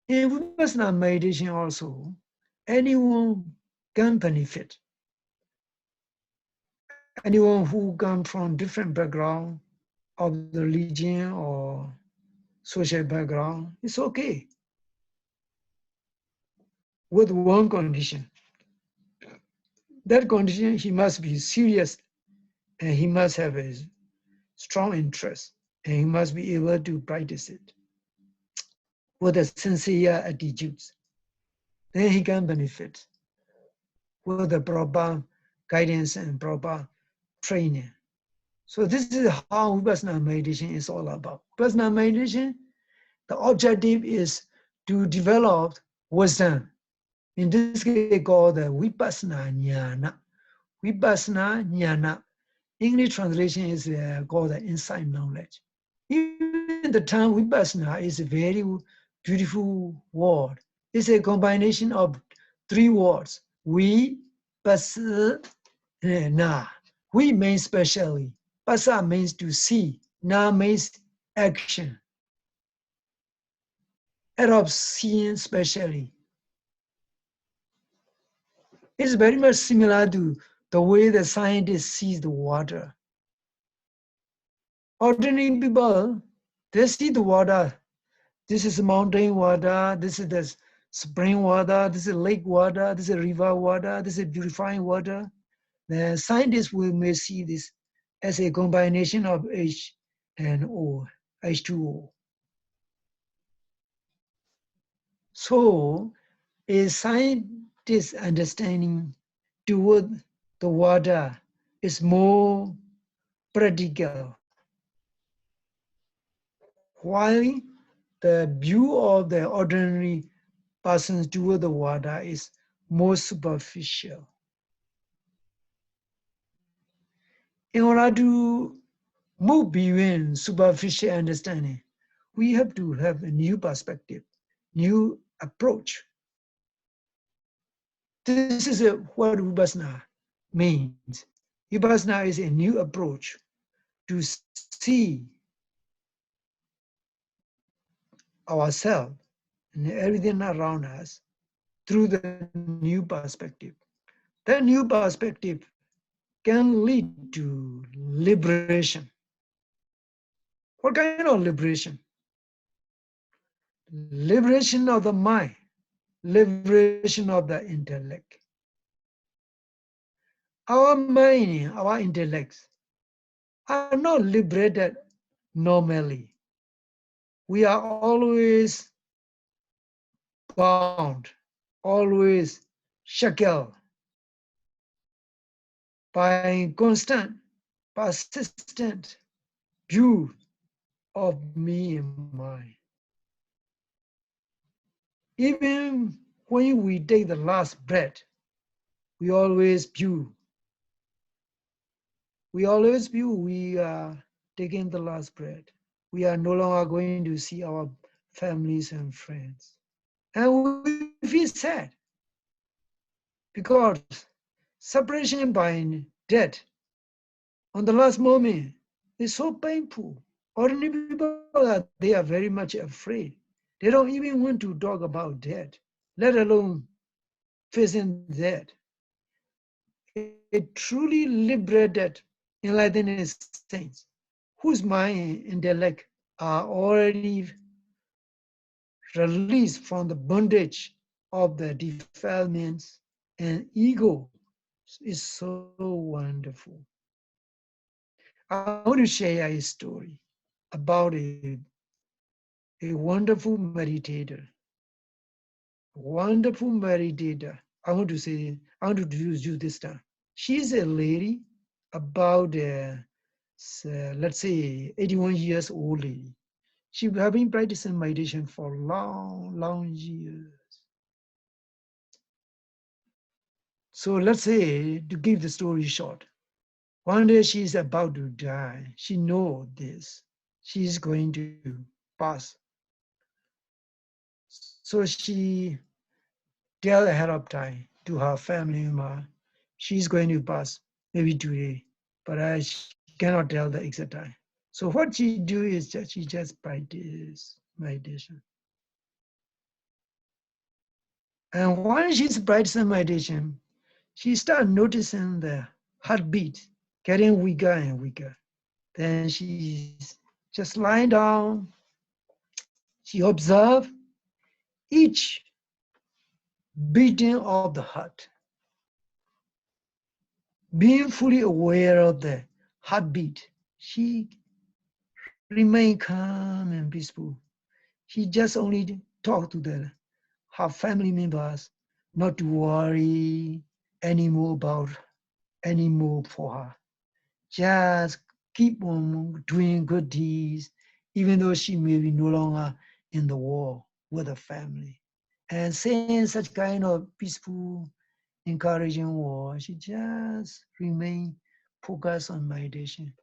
Speaker 2: In Vipassana meditation also, anyone can benefit. Anyone who comes from different background of the religion or social background, it's okay. With one condition. That condition, he must be serious and he must have a strong interest and he must be able to practice it with a sincere attitudes. Then he can benefit with the proper guidance and proper training. So this is how Vipassana meditation is all about. Vipassana meditation, the objective is to develop wisdom. In this case, called the Vipassana Jnana. Vipassana Jnana. English translation is called the insight knowledge. Even the term Vipassana is a very beautiful word. It's a combination of three words. Vipassana. We means specially. Passa means to see. Na means action. Act of seeing specially. It's very much similar to the way the scientist sees the water. Ordinary people, they see the water. This is mountain water, this is the spring water, this is lake water, this is river water, this is purifying water. The scientists may see this as a combination of H and O, H2O. So a scientist's understanding toward the water is more practical. While the view of the ordinary person toward the water is more superficial. In order to move beyond superficial understanding, we have to have a new perspective, new approach. This is what Vipassana means. Vipassana is a new approach to see ourselves and everything around us through the new perspective. That new perspective can lead to liberation. What kind of liberation? Liberation of the mind, liberation of the intellect. Our mind, our intellects are not liberated normally. We are always bound, always shackled by constant, persistent view of me and mine. Even when we take the last breath, we always view we are taking the last breath. We are no longer going to see our families and friends. And we feel sad because separation by death on the last moment is so painful. Ordinary people, they are very much afraid. They don't even want to talk about death, let alone facing death. A truly liberated, enlightened saints, whose mind and intellect are already release from the bondage of the defilements and ego is so wonderful. I want to share a story about a wonderful meditator. Wonderful meditator. I want to introduce you this time. She's a lady about, let's say, 81 years old lady. She have been practicing meditation for long, long years. So let's say, to give the story short, one day she's about to die. She knows this. She's going to pass. So she tell ahead of time to her family member, she's going to pass maybe today, but she cannot tell the exact time. So what she do is that she just practice meditation. And when she's practicing meditation, she start noticing the heartbeat getting weaker and weaker. Then she's just lying down. She observe each beating of the heart, being fully aware of the heartbeat. She remain calm and peaceful. She just only talk to her family members not to worry anymore about anymore for her. Just keep on doing good deeds, even though she may be no longer in the war with her family. And saying such kind of peaceful, encouraging words, she just remain focused on meditation.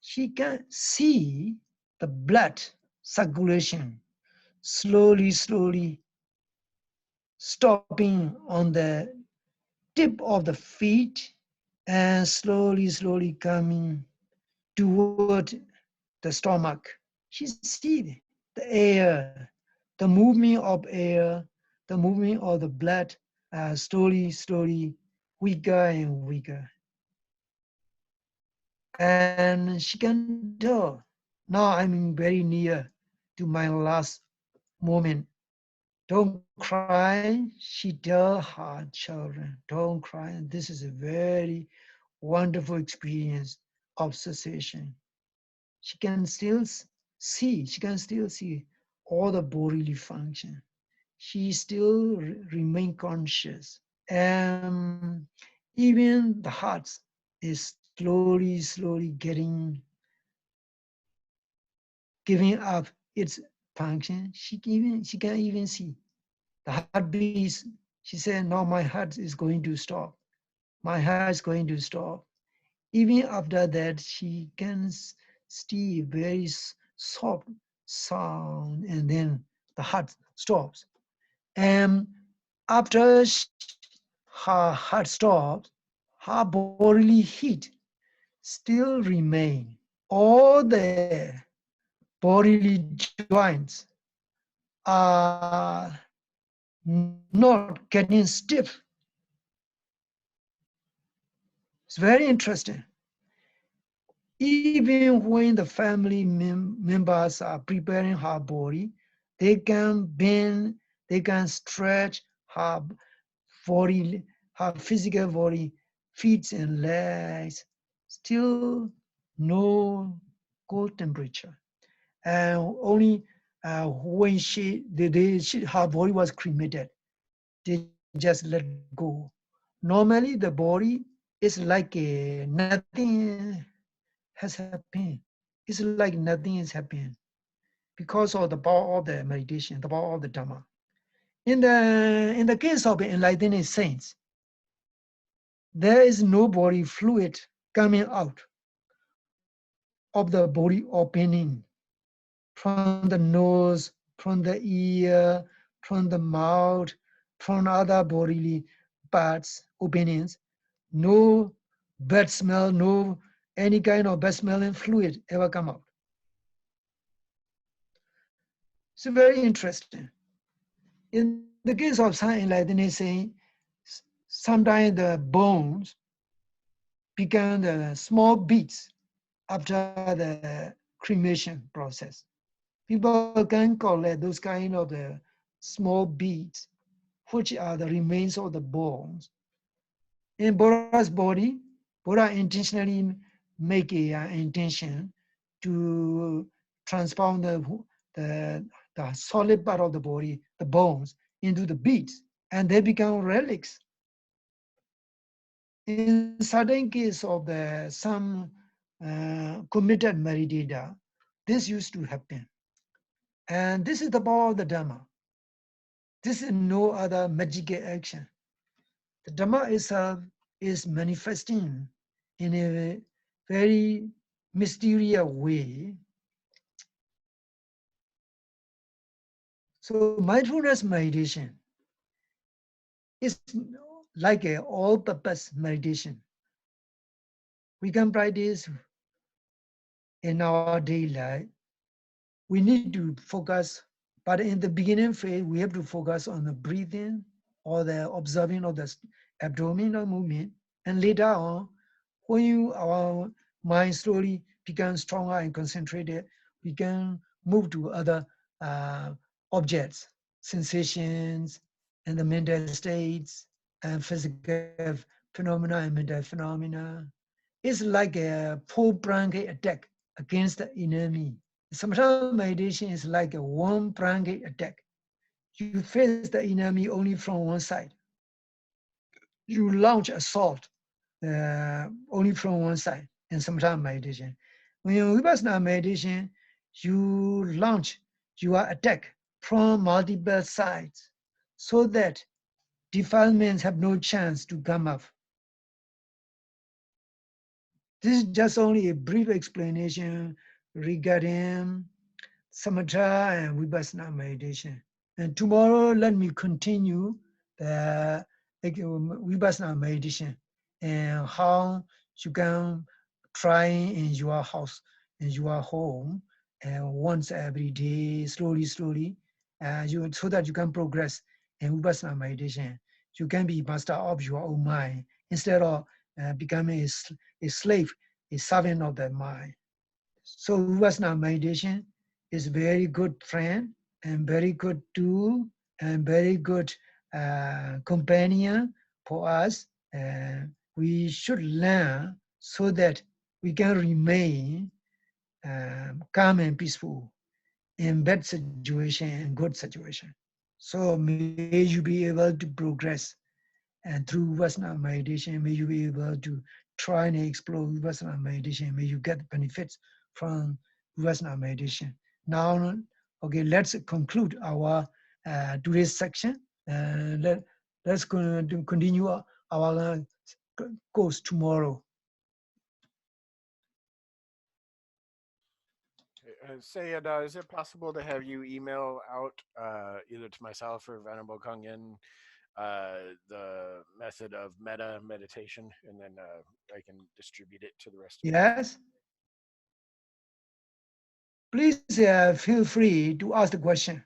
Speaker 2: She can see the blood circulation slowly stopping on the tip of the feet and slowly coming toward the stomach. She see the air, the movement of air, the movement of the blood slowly weaker and weaker. And she can tell, now I'm very near to my last moment. Don't cry, she tell her children. Don't cry. And this is a very wonderful experience of cessation. She can still see all the bodily function. She still remain conscious. And even the heart is slowly giving up its function. She can even see the heartbeat. She said, now my heart is going to stop. My heart is going to stop. Even after that, she can see very soft sound, and then the heart stops. And after her heart stops, her bodily heat still remain. All the bodily joints are not getting stiff. It's very interesting. Even when the family members are preparing her body, they can bend, they can stretch her body, her physical body, feet and legs, still no cold temperature. And only when her body was cremated, they just let go. Normally, the body is like nothing has happened. It's like nothing has happened because of the power of the meditation, the power of the Dhamma. In the case of enlightened saints, there is no body fluid coming out of the body opening from the nose, from the ear, from the mouth, from other bodily parts, openings. No bad smell, no any kind of bad smelling fluid ever come out. It's very interesting. In the case of some enlightened saying, sometimes the bones become the small beads after the cremation process. people can collect those kind of the small beads, which are the remains of the bones. In Buddha's body, Buddha intentionally make an intention to transform the solid part of the body, the bones, into the beads, and they become relics. In certain case of the some committed meditator, this used to happen. And this is the power of the Dhamma. This is no other magical action. The Dhamma itself is manifesting in a very mysterious way. So mindfulness meditation is like a all-purpose meditation. We can practice in our daily life. We need to focus, but in the beginning phase, we have to focus on the breathing or the observing of the abdominal movement. And later on, when our mind slowly becomes stronger and concentrated, we can move to other objects, sensations, and the mental states, and physical phenomena and mental phenomena. It's like a full-pronged attack against the enemy. Sometimes meditation is like a one-pronged attack. You face the enemy only from one side. You launch assault only from one side in sometimes meditation. When you Vipassana meditation, you launch your attack from multiple sides so that defilements have no chance to come up. This is just only a brief explanation regarding samatha and vipassana meditation. And tomorrow, let me continue the vipassana meditation and how you can try in your house, in your home, and once every day, slowly, so that you can progress in vipassana meditation. You can be master of your own mind instead of becoming a slave, a servant of the mind. So Vipassana meditation is very good friend and very good tool and very good companion for us. We should learn so that we can remain calm and peaceful in bad situation and good situation. So may you be able to progress, and through Vipassana meditation, may you be able to try and explore Vipassana meditation. May you get benefits from Vipassana meditation. Now, okay, let's conclude our today's section. Let's continue our course tomorrow.
Speaker 1: Sayed, is it possible to have you email out either to myself or Venerable Kongyan the method of metta meditation, and then I can distribute it to the rest of you?
Speaker 2: Yes? Please feel free to ask the question.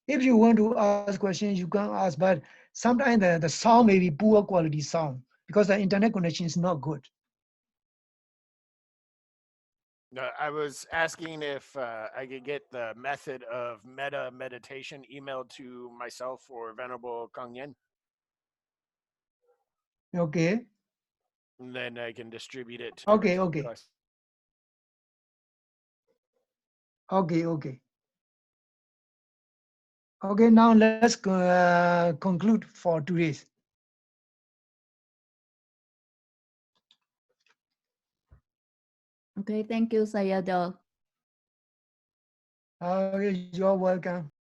Speaker 2: If you want to ask questions, you can ask, but sometimes the sound may be poor quality sound because the internet connection is not good.
Speaker 1: No, I was asking if I could get the method of metta meditation emailed to myself or Venerable Kongyan,
Speaker 2: Okay.
Speaker 1: and then I can distribute it to the
Speaker 2: Okay,
Speaker 1: rest of the
Speaker 2: okay.
Speaker 1: class.
Speaker 2: Okay, okay. Okay, now let's conclude for today's.
Speaker 3: Okay, thank you, Sayadaw.
Speaker 2: Okay, you're welcome.